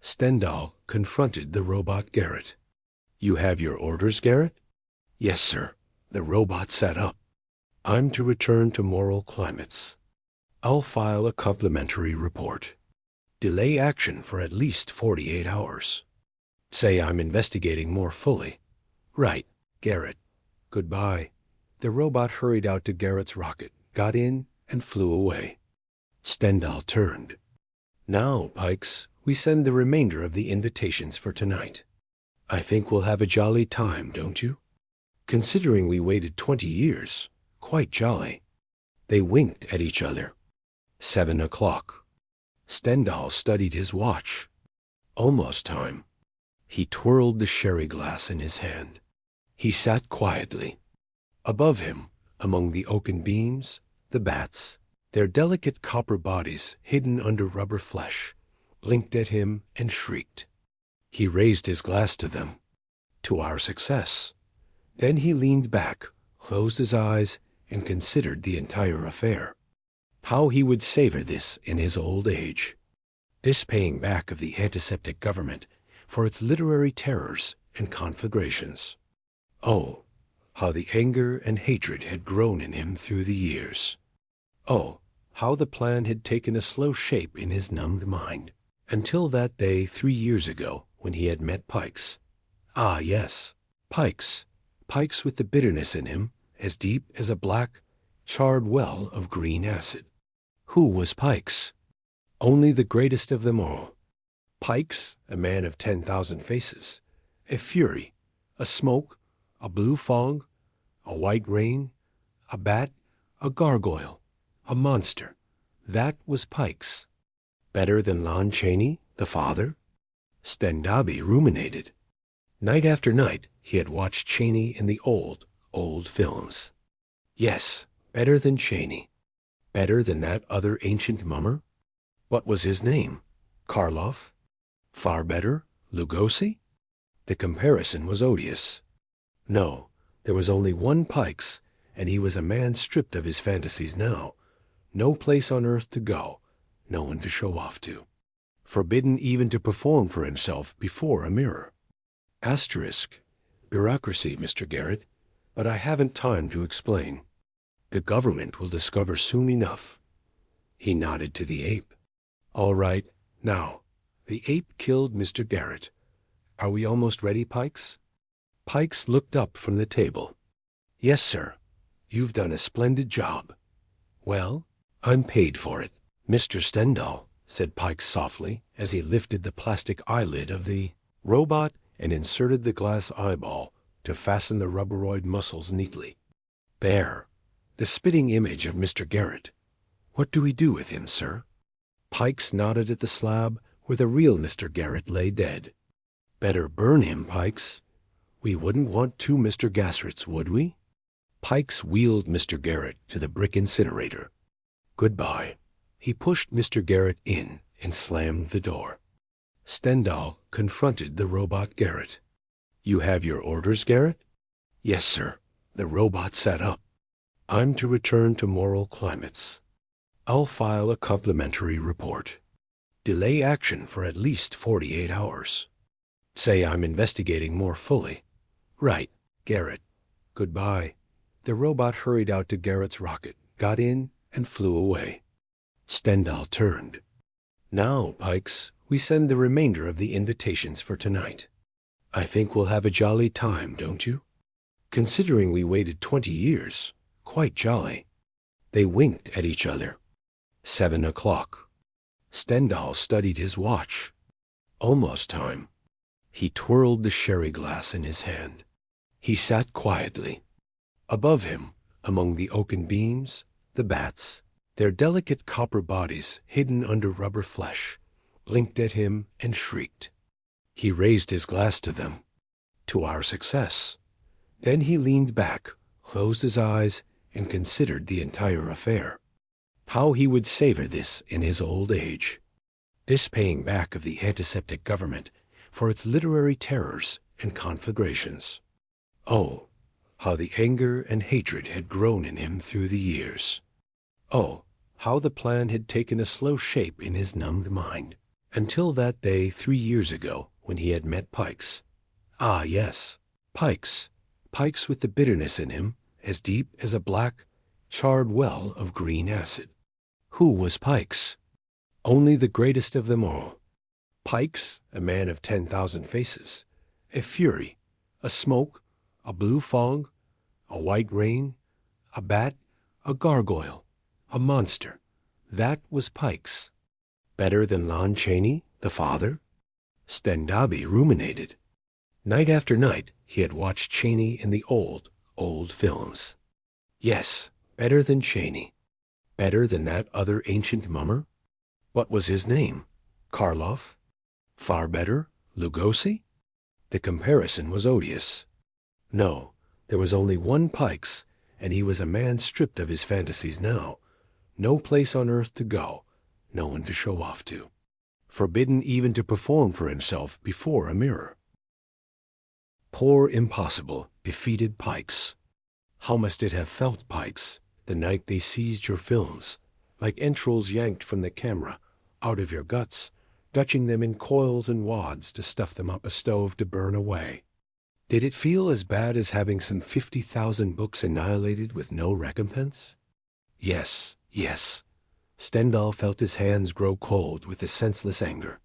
Stendhal confronted the robot Garrett. You have your orders, Garrett? Yes, sir. The robot sat up. I'm to return to moral climates. I'll file a complimentary report. Delay action for at least 48 hours. Say I'm investigating more fully. Right, Garrett. Goodbye. The robot hurried out to Garrett's rocket, got in, and flew away. Stendhal turned. Now, Pikes, we send the remainder of the invitations for tonight. I think we'll have a jolly time, don't you? Considering we waited 20 years, quite jolly. They winked at each other. 7 o'clock. Stendhal studied his watch. Almost time. He twirled the sherry glass in his hand. He sat quietly. Above him, among the oaken beams, the bats, their delicate copper bodies hidden under rubber flesh, blinked at him and shrieked. He raised his glass to them. To our success. Then he leaned back, closed his eyes, and considered the entire affair. How he would savor this in his old age. This paying back of the antiseptic government for its literary terrors and conflagrations. Oh, how the anger and hatred had grown in him through the years. Oh, how the plan had taken a slow shape in his numbed mind, until that day 3 years ago when he had met Pikes. Ah, yes, Pikes, Pikes with the bitterness in him, as deep as a black, charred well of green acid. Who was Pikes? Only the greatest of them all. Pikes, a man of 10,000 faces, a fury, a smoke, a blue fog, a white rain, a bat, a gargoyle, a monster. That was Pikes. Better than Lon Chaney, the father? Stendabi ruminated. Night after night he had watched Chaney in the old films. Yes, better than Chaney. Better than that other ancient mummer? What was his name? Karloff? Far better? Lugosi? The comparison was odious. No, there was only one Pikes, and he was a man stripped of his fantasies now. No place on earth to go, no one to show off to. Forbidden even to perform for himself before a mirror. Asterisk. Bureaucracy, Mr. Garrett, but I haven't time to explain. The government will discover soon enough. He nodded to the ape. All right, now, the ape killed Mr. Garrett. Are we almost ready, Pikes? Pikes looked up from the table. Yes, sir. You've done a splendid job. Well, I'm paid for it. Mr. Stendhal, said Pikes softly, as he lifted the plastic eyelid of the robot and inserted the glass eyeball to fasten the rubberoid muscles neatly. There, the spitting image of Mr. Garrett. What do we do with him, sir? Pikes nodded at the slab where the real Mr. Garrett lay dead. Better burn him, Pikes. We wouldn't want two Mr. Gasserts, would we? Pikes wheeled Mr. Garrett to the brick incinerator. Goodbye. He pushed Mr. Garrett in and slammed the door. Stendhal confronted the robot Garrett. You have your orders, Garrett? Yes, sir. The robot sat up. I'm to return to moral climates. I'll file a complimentary report. Delay action for at least 48 hours. Say I'm investigating more fully. Right, Garrett. Goodbye. The robot hurried out to Garrett's rocket, got in, and flew away. Stendhal turned. Now, Pikes, we send the remainder of the invitations for tonight. I think we'll have a jolly time, don't you? Considering we waited 20 years, quite jolly. They winked at each other. 7 o'clock. Stendhal studied his watch. Almost time. He twirled the sherry glass in his hand. He sat quietly. Above him, among the oaken beams, the bats, their delicate copper bodies hidden under rubber flesh, blinked at him and shrieked. He raised his glass to them. To our success. Then he leaned back, closed his eyes, and considered the entire affair. How he would savor this in his old age. This paying back of the antiseptic government for its literary terrors and conflagrations. Oh, how the anger and hatred had grown in him through the years. Oh, how the plan had taken a slow shape in his numbed mind, until that day 3 years ago when he had met Pikes. Ah, yes, Pikes. Pikes with the bitterness in him, as deep as a black, charred well of green acid. Who was Pikes? Only the greatest of them all. Pikes, a man of 10,000 faces, a fury, a smoke, a blue fog, a white rain, a bat, a gargoyle, a monster. That was Pikes. Better than Lon Chaney, the father? Stendabi ruminated. Night after night he had watched Chaney in the old films. Yes, better than Chaney. Better than that other ancient mummer? What was his name? Karloff? Far better? Lugosi? The comparison was odious. No, there was only one Pikes, and he was a man stripped of his fantasies now. No place on earth to go, no one to show off to. Forbidden even to perform for himself before a mirror. Poor impossible, defeated Pikes. How must it have felt, Pikes, the night they seized your films, like entrails yanked from the camera, out of your guts, dutching them in coils and wads to stuff them up a stove to burn away? Did it feel as bad as having some 50,000 books annihilated with no recompense? Yes, yes. Stendhal felt his hands grow cold with the senseless anger.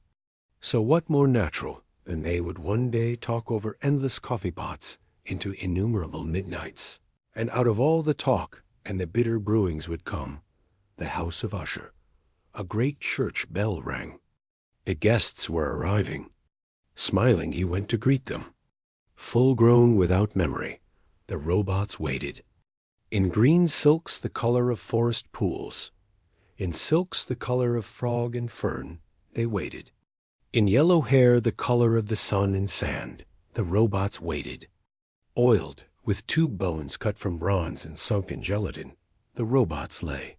So what more natural than they would one day talk over endless coffee pots into innumerable midnights. And out of all the talk and the bitter brewings would come the House of Usher. A great church bell rang. The guests were arriving. Smiling, he went to greet them. Full-grown without memory, the robots waited. In green silks the color of forest pools, in silks the color of frog and fern, they waited. In yellow hair the color of the sun and sand, the robots waited. Oiled, with tube bones cut from bronze and sunk in gelatin, the robots lay.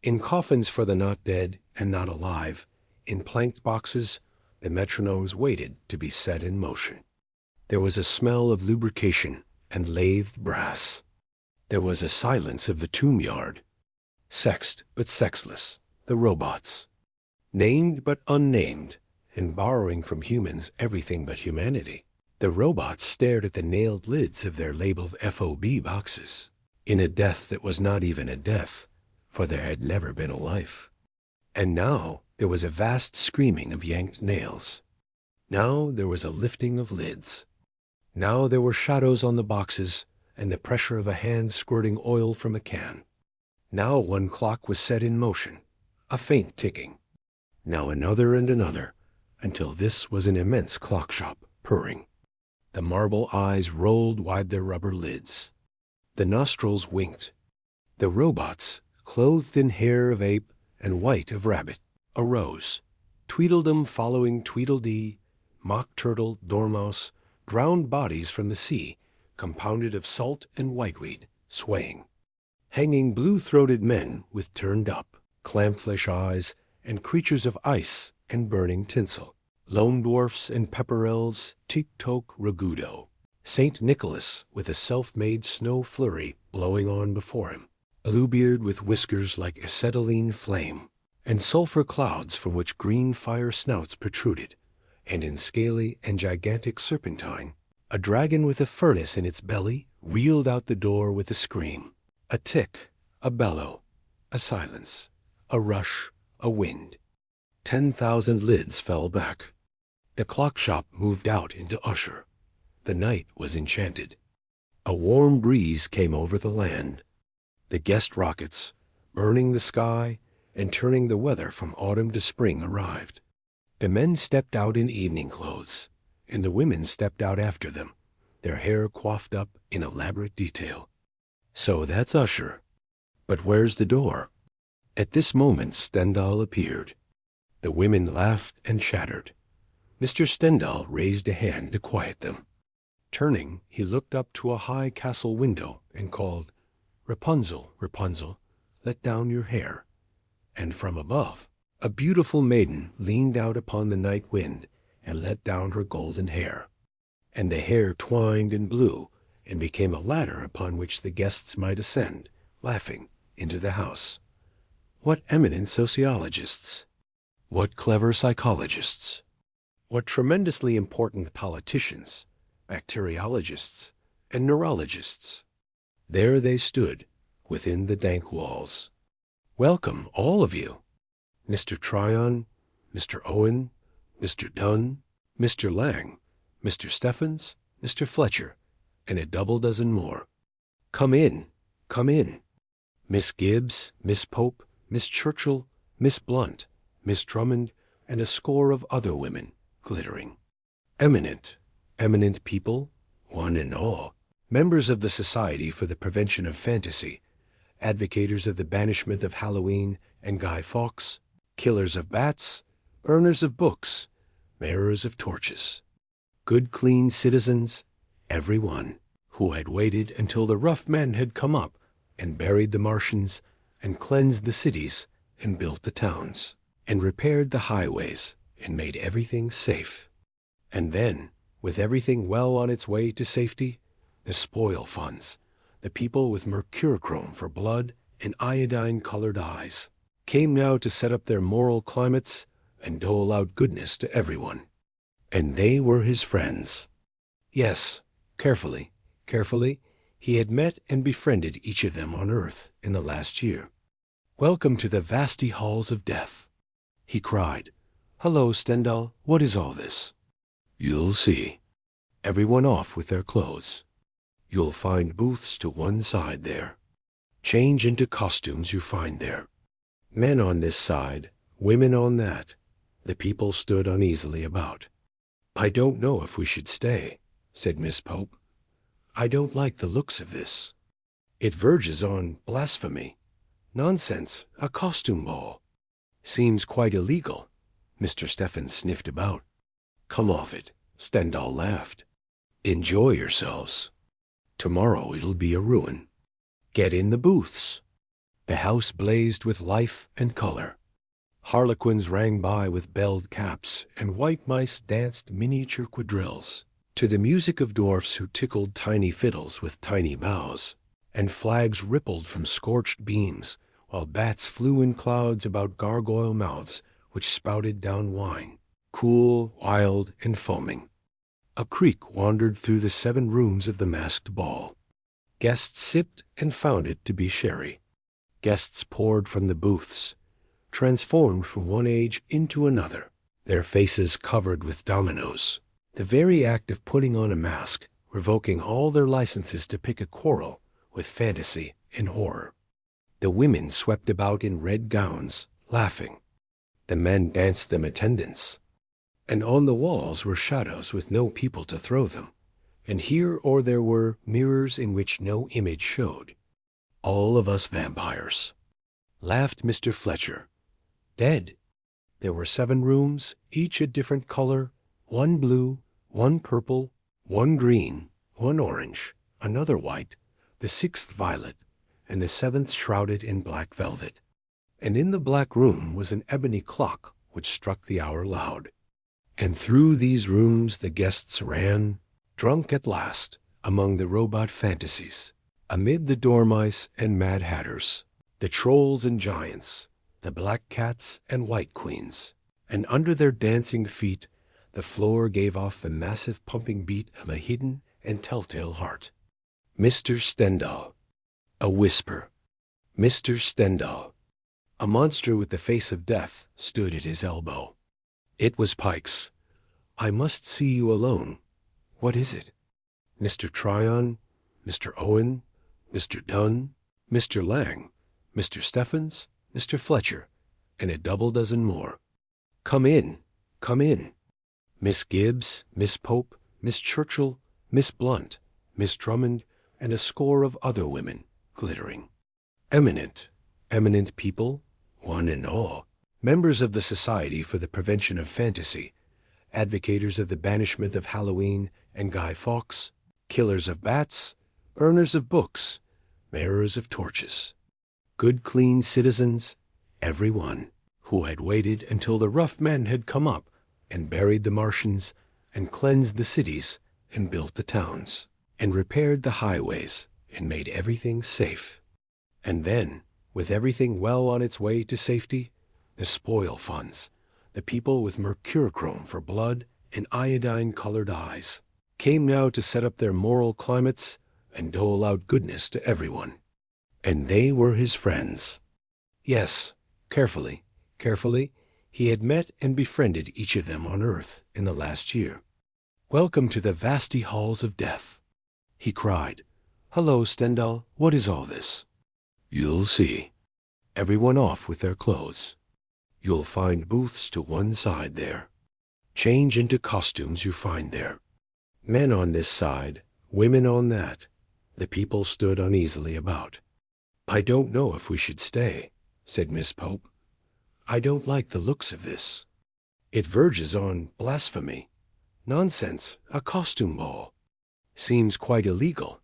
In coffins for the not dead and not alive, in planked boxes, the metronomes waited to be set in motion. There was a smell of lubrication and lathed brass. There was a silence of the tomb yard. Sexed but sexless, the robots. Named but unnamed, and borrowing from humans everything but humanity. The robots stared at the nailed lids of their labeled FOB boxes, in a death that was not even a death, for there had never been a life. And now there was a vast screaming of yanked nails. Now there was a lifting of lids. Now there were shadows on the boxes and the pressure of a hand squirting oil from a can. Now one clock was set in motion, a faint ticking. Now another and another, until this was an immense clock shop, purring. The marble eyes rolled wide their rubber lids. The nostrils winked. The robots, clothed in hair of ape and white of rabbit, arose, Tweedledum following Tweedledee, mock turtle, dormouse, drowned bodies from the sea, compounded of salt and whiteweed, swaying. Hanging blue-throated men with turned-up, clamflesh eyes, and creatures of ice and burning tinsel. Lone dwarfs and pepper elves, Tic-Toc Ragudo. St. Nicholas with a self-made snow flurry blowing on before him. Bluebeard with whiskers like acetylene flame, and sulphur clouds from which green fire snouts protruded, and in scaly and gigantic serpentine, a dragon with a furnace in its belly reeled out the door with a scream. A tick, a bellow, a silence, a rush, a wind. 10,000 lids fell back. The clock shop moved out into Usher. The night was enchanted. A warm breeze came over the land. The guest rockets, burning the sky and turning the weather from autumn to spring, arrived. The men stepped out in evening clothes, and the women stepped out after them, their hair coiffed up in elaborate detail. So that's Usher. But where's the door? At this moment Stendhal appeared. The women laughed and chattered. Mr. Stendhal raised a hand to quiet them. Turning, he looked up to a high castle window and called, "Rapunzel, Rapunzel, let down your hair." And from above, a beautiful maiden leaned out upon the night wind and let down her golden hair. And the hair twined and blew and became a ladder upon which the guests might ascend, laughing, into the house. What eminent sociologists! What clever psychologists! What tremendously important politicians, bacteriologists, and neurologists! There they stood, within the dank walls. Welcome, all of you. Mr. Tryon, Mr. Owen, Mr. Dunn, Mr. Lang, Mr. Steffens, Mr. Fletcher, and a double dozen more. Come in, come in. Miss Gibbs, Miss Pope, Miss Churchill, Miss Blunt, Miss Drummond, and a score of other women, glittering. Eminent people, one and all, members of the Society for the Prevention of Fantasy, advocators of the banishment of Halloween and Guy Fawkes, killers of bats, burners of books, bearers of torches. Good, clean citizens, every one, who had waited until the rough men had come up and buried the Martians and cleansed the cities and built the towns and repaired the highways and made everything safe. And then, with everything well on its way to safety, the spoil funds, the people with mercurochrome for blood and iodine-colored eyes, came now to set up their moral climates and dole out goodness to everyone. And they were his friends. Yes, carefully, he had met and befriended each of them on earth in the last year. "Welcome to the vasty halls of death," he cried. "Hello, Stendhal, what is all this?" "You'll see." Everyone off with their clothes. You'll find booths to one side there. Change into costumes you find there. Men on this side, women on that. The people stood uneasily about. "I don't know if we should stay," said Miss Pope. "I don't like the looks of this. It verges on blasphemy. Nonsense, a costume ball. Seems quite illegal." Mr. Stephens sniffed about. "Come off it," Stendhal laughed. "Enjoy yourselves. Tomorrow it'll be a ruin. Get in the booths." The house blazed with life and color. Harlequins rang by with belled caps, and white mice danced miniature quadrilles, to the music of dwarfs who tickled tiny fiddles with tiny boughs, and flags rippled from scorched beams, while bats flew in clouds about gargoyle mouths which spouted down wine, cool, wild, and foaming. A creek wandered through the 7 rooms of the masked ball. Guests sipped and found it to be sherry. Guests poured from the booths, transformed from one age into another, their faces covered with dominoes, the very act of putting on a mask, revoking all their licenses to pick a quarrel with fantasy and horror. The women swept about in red gowns, laughing. The men danced them attendance. And on the walls were shadows with no people to throw them, and here or there were mirrors in which no image showed. "All of us vampires," laughed Mr. Fletcher. "Dead. There were 7 rooms, each a different color, 1 blue, 1 purple, 1 green, 1 orange, another white, the 6th violet, and the 7th shrouded in black velvet. And in the black room was an ebony clock which struck the hour loud. And through these rooms the guests ran, drunk at last, among the robot fantasies, amid the dormice and mad hatters, the trolls and giants, the black cats and white queens, and under their dancing feet the floor gave off the massive pumping beat of a hidden and telltale heart. Mr. Stendhal. A whisper. Mr. Stendhal. A monster with the face of death stood at his elbow. It was Pikes. "I must see you alone." "What is it?" "Mr. Tryon, Mr. Owen, Mr. Dunn, Mr. Lang, Mr. Stephens, Mr. Fletcher, and a double dozen more. Come in, come in. Miss Gibbs, Miss Pope, Miss Churchill, Miss Blunt, Miss Drummond, and a score of other women, glittering. Eminent people, one and all, members of the Society for the Prevention of Fantasy, advocators of the banishment of Halloween and Guy Fawkes, killers of bats, burners of books, bearers of torches. Good clean citizens, every one, who had waited until the rough men had come up and buried the Martians and cleansed the cities and built the towns and repaired the highways and made everything safe. And then, with everything well on its way to safety, the spoil funds, the people with mercurochrome for blood and iodine-colored eyes, came now to set up their moral climates and dole out goodness to everyone. And they were his friends. Yes, carefully, he had met and befriended each of them on earth in the last year. "Welcome to the vasty halls of death," he cried. "Hello, Stendhal, what is all this?" "You'll see. Everyone off with their clothes. You'll find booths to one side there. Change into costumes you find there. Men on this side, women on that." The people stood uneasily about. "I don't know if we should stay," said Miss Pope. "I don't like the looks of this. It verges on blasphemy. Nonsense, a costume ball. Seems quite illegal."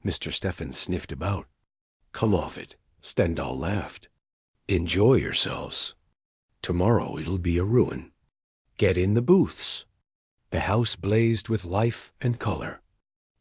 Mr. Stephens sniffed about. "Come off it," Stendhal laughed. "Enjoy yourselves. Tomorrow it'll be a ruin. Get in the booths." The house blazed with life and color.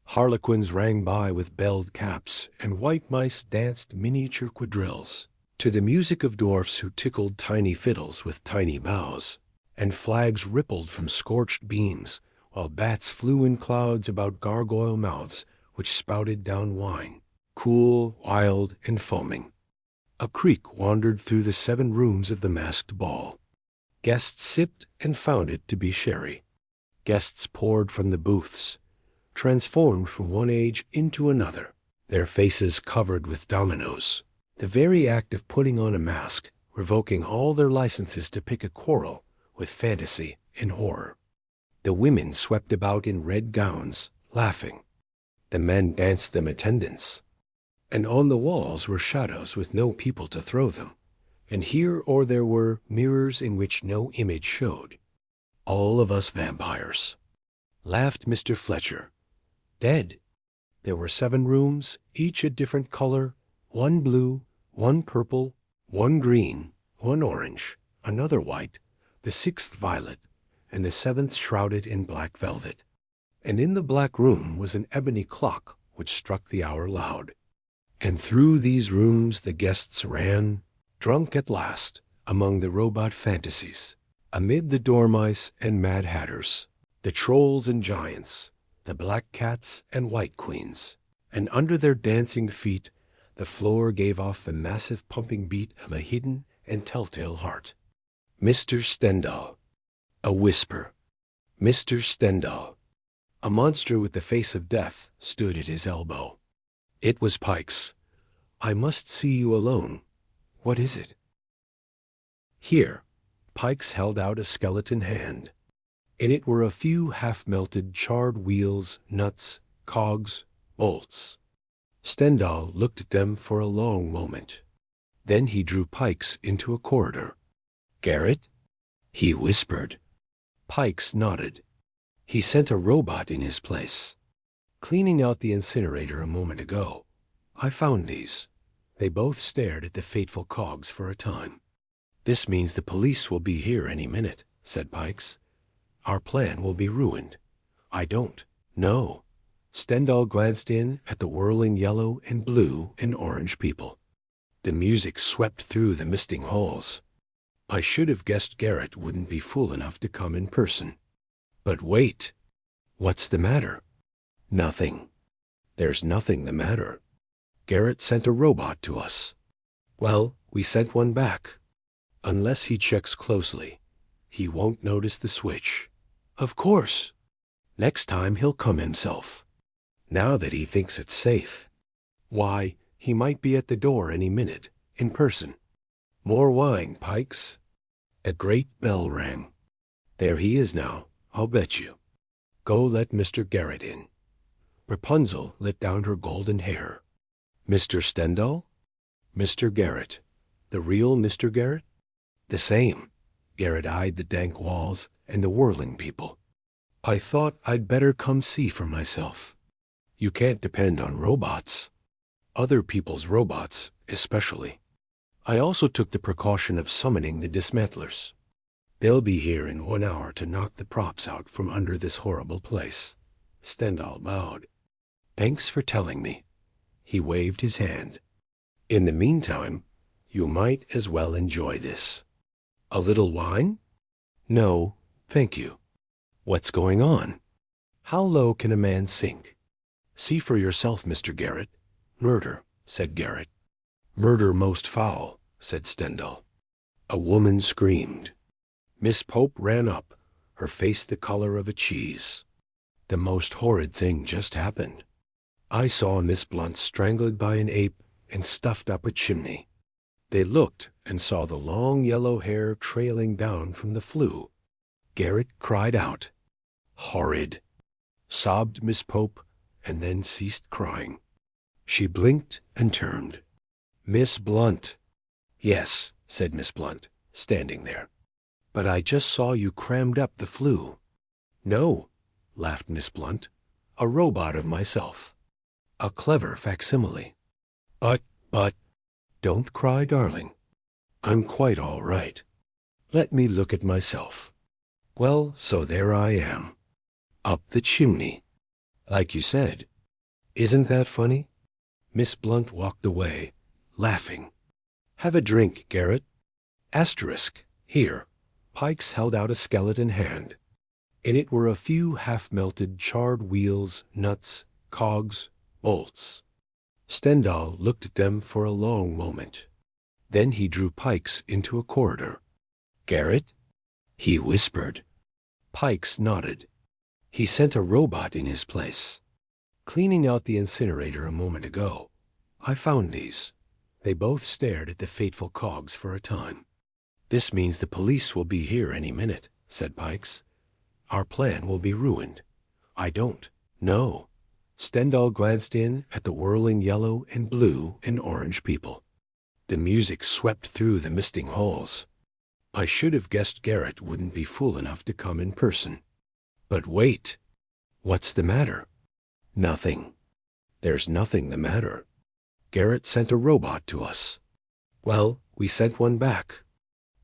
Harlequins rang by with belled caps, and white mice danced miniature quadrilles, to the music of dwarfs who tickled tiny fiddles with tiny boughs, and flags rippled from scorched beams, while bats flew in clouds about gargoyle mouths which spouted down wine, cool, wild, and foaming. A creek wandered through the 7 rooms of the masked ball. Guests sipped and found it to be sherry. Guests poured from the booths, transformed from one age into another, their faces covered with dominoes. The very act of putting on a mask, revoking all their licenses to pick a quarrel with fantasy and horror. The women swept about in red gowns, laughing. The men danced them attendance. And on the walls were shadows with no people to throw them, and here or there were mirrors in which no image showed. All of us vampires, laughed Mr. Fletcher. Dead. There were 7 rooms, each a different color, one blue, one purple, one green, one orange, another white, the 6th violet, and the 7th shrouded in black velvet. And in the black room was an ebony clock which struck the hour loud. And through these rooms the guests ran, drunk at last, among the robot fantasies, amid the dormice and mad hatters, the trolls and giants, the black cats and white queens, and under their dancing feet the floor gave off the massive pumping beat of a hidden and telltale heart. Mr. Stendhal. A whisper. Mr. Stendhal. A monster with the face of death stood at his elbow. It was Pikes. I must see you alone. What is it? Here, Pikes held out a skeleton hand. In it were a few half-melted charred wheels, nuts, cogs, bolts. Stendhal looked at them for a long moment. Then he drew Pikes into a corridor. Garrett? He whispered. Pikes nodded. He sent a robot in his place. Cleaning out the incinerator a moment ago, I found these. They both stared at the fateful cogs for a time. This means the police will be here any minute, said Pikes. Our plan will be ruined. I don't know. Stendhal glanced in at the whirling yellow and blue and orange people. The music swept through the misting halls. I should have guessed Garrett wouldn't be fool enough to come in person. But wait. What's the matter? Nothing. There's nothing the matter. Garrett sent a robot to us. Well, we sent one back. Unless he checks closely, he won't notice the switch. Of course. Next time he'll come himself. Now that he thinks it's safe. Why, he might be at the door any minute, in person. More wine, Pikes. A great bell rang. There he is now, I'll bet you. Go let Mr. Garrett in. Rapunzel let down her golden hair. Mr. Stendhal? Mr. Garrett. The real Mr. Garrett? The same. Garrett eyed the dank walls and the whirling people. I thought I'd better come see for myself. You can't depend on robots. Other people's robots, especially. I also took the precaution of summoning the dismantlers. They'll be here in 1 hour to knock the props out from under this horrible place. Stendhal bowed. Thanks for telling me. He waved his hand. In the meantime, you might as well enjoy this. A little wine? No, thank you. What's going on? How low can a man sink? See for yourself, Mr. Garrett. Murder, said Garrett. Murder most foul, said Stendhal. A woman screamed. Miss Pope ran up, her face the color of a cheese. The most horrid thing just happened. I saw Miss Blunt strangled by an ape and stuffed up a chimney. They looked and saw the long yellow hair trailing down from the flue. Garrett cried out. Horrid, sobbed Miss Pope, and then ceased crying. She blinked and turned. Miss Blunt. Yes, said Miss Blunt, standing there. But I just saw you crammed up the flue. No, laughed Miss Blunt, a robot of myself. A clever facsimile. But, don't cry, darling. I'm quite all right. Let me look at myself. Well, so there I am. Up the chimney. Like you said. Isn't that funny? Miss Blunt walked away, laughing. Have a drink, Garrett. Asterisk, here. Pikes held out a skeleton hand. In it were a few half-melted charred wheels, nuts, cogs, bolts. Stendhal looked at them for a long moment. Then he drew Pikes into a corridor. Garrett? He whispered. Pikes nodded. He sent a robot in his place. Cleaning out the incinerator a moment ago, I found these. They both stared at the fateful cogs for a time. This means the police will be here any minute, said Pikes. Our plan will be ruined. I don't know. Stendhal glanced in at the whirling yellow and blue and orange people. The music swept through the misting halls. I should have guessed Garrett wouldn't be fool enough to come in person. But wait. What's the matter? Nothing. There's nothing the matter. Garrett sent a robot to us. Well, we sent one back.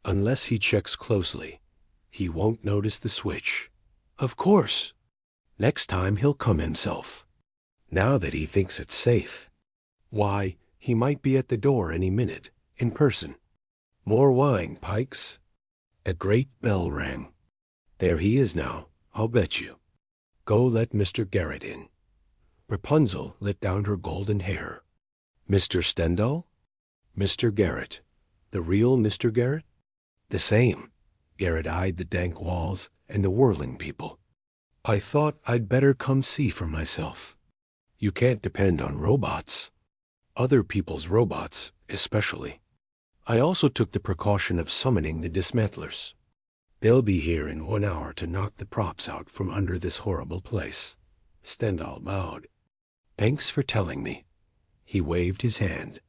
Unless he checks closely, he won't notice the switch. Of course. Next time he'll come himself. Now that he thinks it's safe. Why, he might be at the door any minute, in person. More wine, Pikes. A great bell rang. There he is now, I'll bet you. Go let Mr. Garrett in. Rapunzel let down her golden hair. Mr. Stendhal? Mr. Garrett. The real Mr. Garrett? The same. Garrett eyed the dank walls and the whirling people. I thought I'd better come see for myself. You can't depend on robots. Other people's robots, especially. I also took the precaution of summoning the dismantlers. They'll be here in 1 hour to knock the props out from under this horrible place. Stendhal bowed. Thanks for telling me. He waved his hand.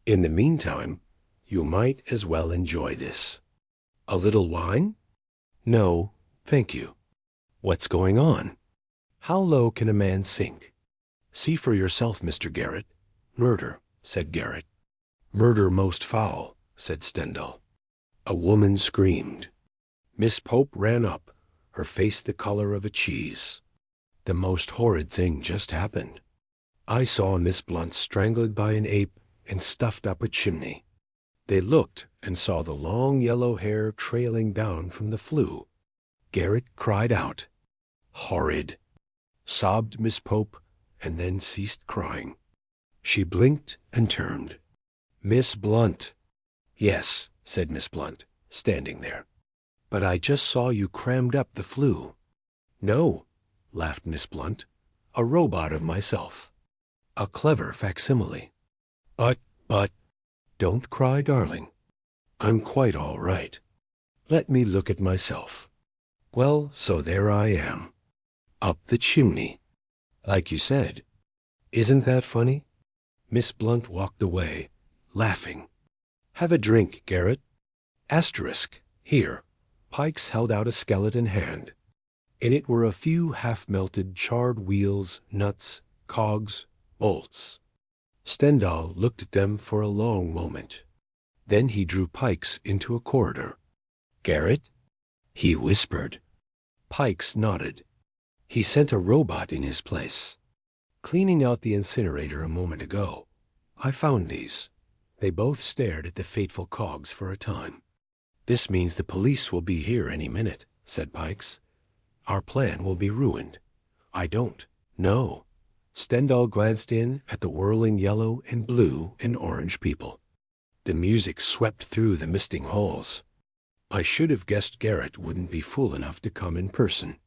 In the meantime, you might as well enjoy this. A little wine? No, thank you. What's going on? How low can a man sink? See for yourself, Mr. Garrett. Murder, said Garrett. Murder most foul, said Stendhal. A woman screamed. Miss Pope ran up, her face the color of a cheese. The most horrid thing just happened. I saw Miss Blunt strangled by an ape and stuffed up a chimney. They looked and saw the long yellow hair trailing down from the flue. Garrett cried out. Horrid, sobbed Miss Pope, and then ceased crying. She blinked and turned. Miss Blunt. Yes, said Miss Blunt, standing there. But I just saw you crammed up the flue. No, laughed Miss Blunt, a robot of myself. A clever facsimile. But, don't cry, darling. I'm quite all right. Let me look at myself. Well, so there I am. Up the chimney. Like you said. Isn't that funny? Miss Blunt walked away, laughing. Have a drink, Garrett. Asterisk, here. Pikes held out a skeleton hand. In it were a few half-melted charred wheels, nuts, cogs, bolts. Stendhal looked at them for a long moment. Then he drew Pikes into a corridor. Garrett? He whispered. Pikes nodded. He sent a robot in his place. Cleaning out the incinerator a moment ago, I found these. They both stared at the fateful cogs for a time. This means the police will be here any minute, said Pikes. Our plan will be ruined. I don't know. Stendhal glanced in at the whirling yellow and blue and orange people. The music swept through the misting halls. I should have guessed Garrett wouldn't be fool enough to come in person.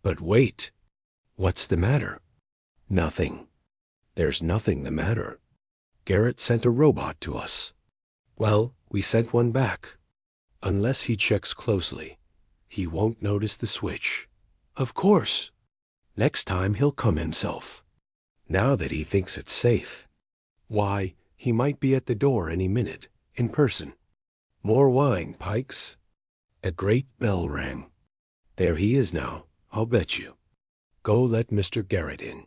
But wait. What's the matter? Nothing. There's nothing the matter. Garrett sent a robot to us. Well, we sent one back. Unless he checks closely, he won't notice the switch. Of course. Next time he'll come himself. Now that he thinks it's safe. Why, he might be at the door any minute, in person. More wine, Pikes. A great bell rang. There he is now, I'll bet you. Go let Mr. Garrett in.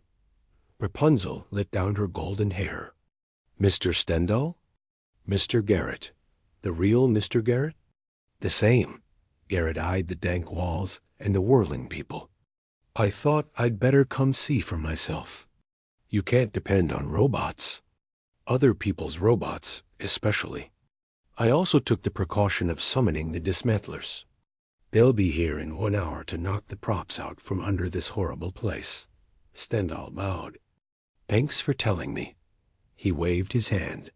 Rapunzel let down her golden hair. Mr. Stendhal? Mr. Garrett. The real Mr. Garrett? The same. Garrett eyed the dank walls and the whirling people. I thought I'd better come see for myself. You can't depend on robots. Other people's robots, especially. I also took the precaution of summoning the dismantlers. They'll be here in 1 hour to knock the props out from under this horrible place. Stendhal bowed. Thanks for telling me. He waved his hand.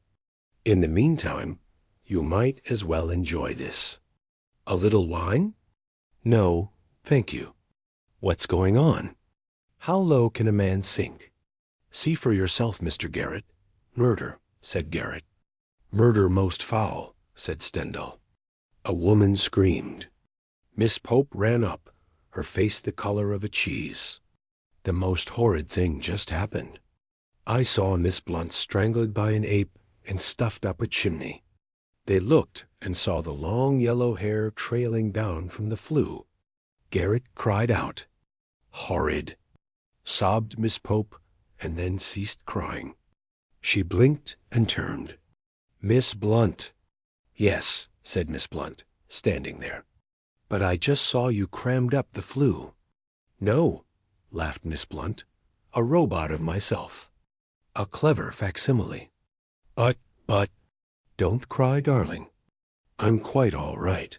In the meantime, you might as well enjoy this. A little wine? No, thank you. What's going on? How low can a man sink? See for yourself, Mr. Garrett. Murder, said Garrett. Murder most foul, said Stendhal. A woman screamed. Miss Pope ran up, her face the color of a cheese. The most horrid thing just happened. I saw Miss Blunt strangled by an ape and stuffed up a chimney. They looked and saw the long yellow hair trailing down from the flue. Garrett cried out. Horrid, sobbed Miss Pope, and then ceased crying. She blinked and turned. Miss Blunt. Yes, said Miss Blunt, standing there. But I just saw you crammed up the flue. No, laughed Miss Blunt, a robot of myself. A clever facsimile. But, don't cry, darling. I'm quite all right.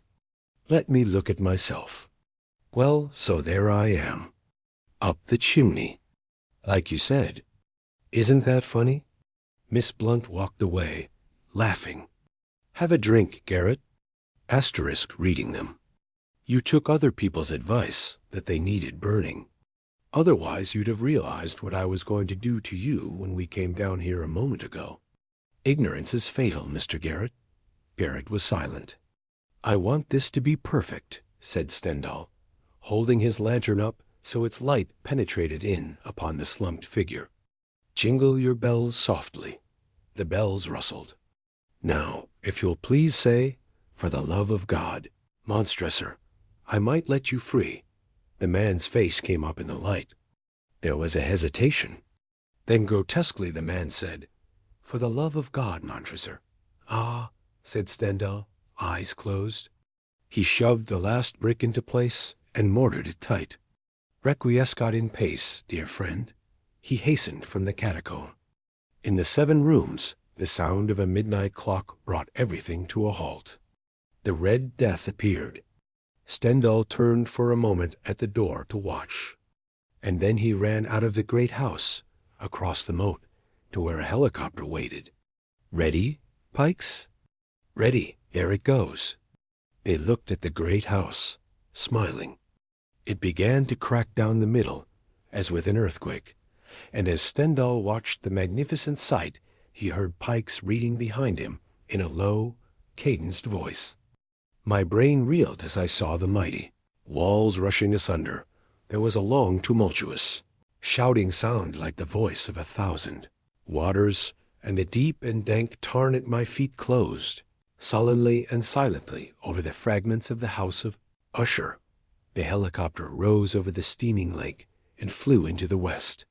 Let me look at myself. Well, so there I am. Up the chimney. Like you said. Isn't that funny? Miss Blunt walked away, laughing. Have a drink, Garrett. Asterisk reading them. You took other people's advice that they needed burning. Otherwise you'd have realized what I was going to do to you when we came down here a moment ago. Ignorance is fatal, Mr. Garrett. Garrett was silent. I want this to be perfect, said Stendhal, holding his lantern up so its light penetrated in upon the slumped figure. Jingle your bells softly. The bells rustled. Now, if you'll please say, for the love of God, Monstresser, I might let you free. The man's face came up in the light. There was a hesitation. Then grotesquely the man said, For the love of God, Montresor. Ah, said Stendhal, eyes closed. He shoved the last brick into place and mortared it tight. Requiescat in pace, dear friend. He hastened from the catacomb. In the 7 rooms, the sound of a midnight clock brought everything to a halt. The Red Death appeared. Stendhal turned for a moment at the door to watch. And then he ran out of the great house, across the moat, to where a helicopter waited. Ready, Pikes? Ready, there it goes. They looked at the great house, smiling. It began to crack down the middle, as with an earthquake, and as Stendhal watched the magnificent sight, he heard Pikes reading behind him in a low, cadenced voice. My brain reeled as I saw the mighty walls rushing asunder. There was a long, tumultuous, shouting sound like the voice of 1,000 waters, and the deep and dank tarn at my feet closed, sullenly and silently over the fragments of the House of Usher. The helicopter rose over the steaming lake and flew into the west.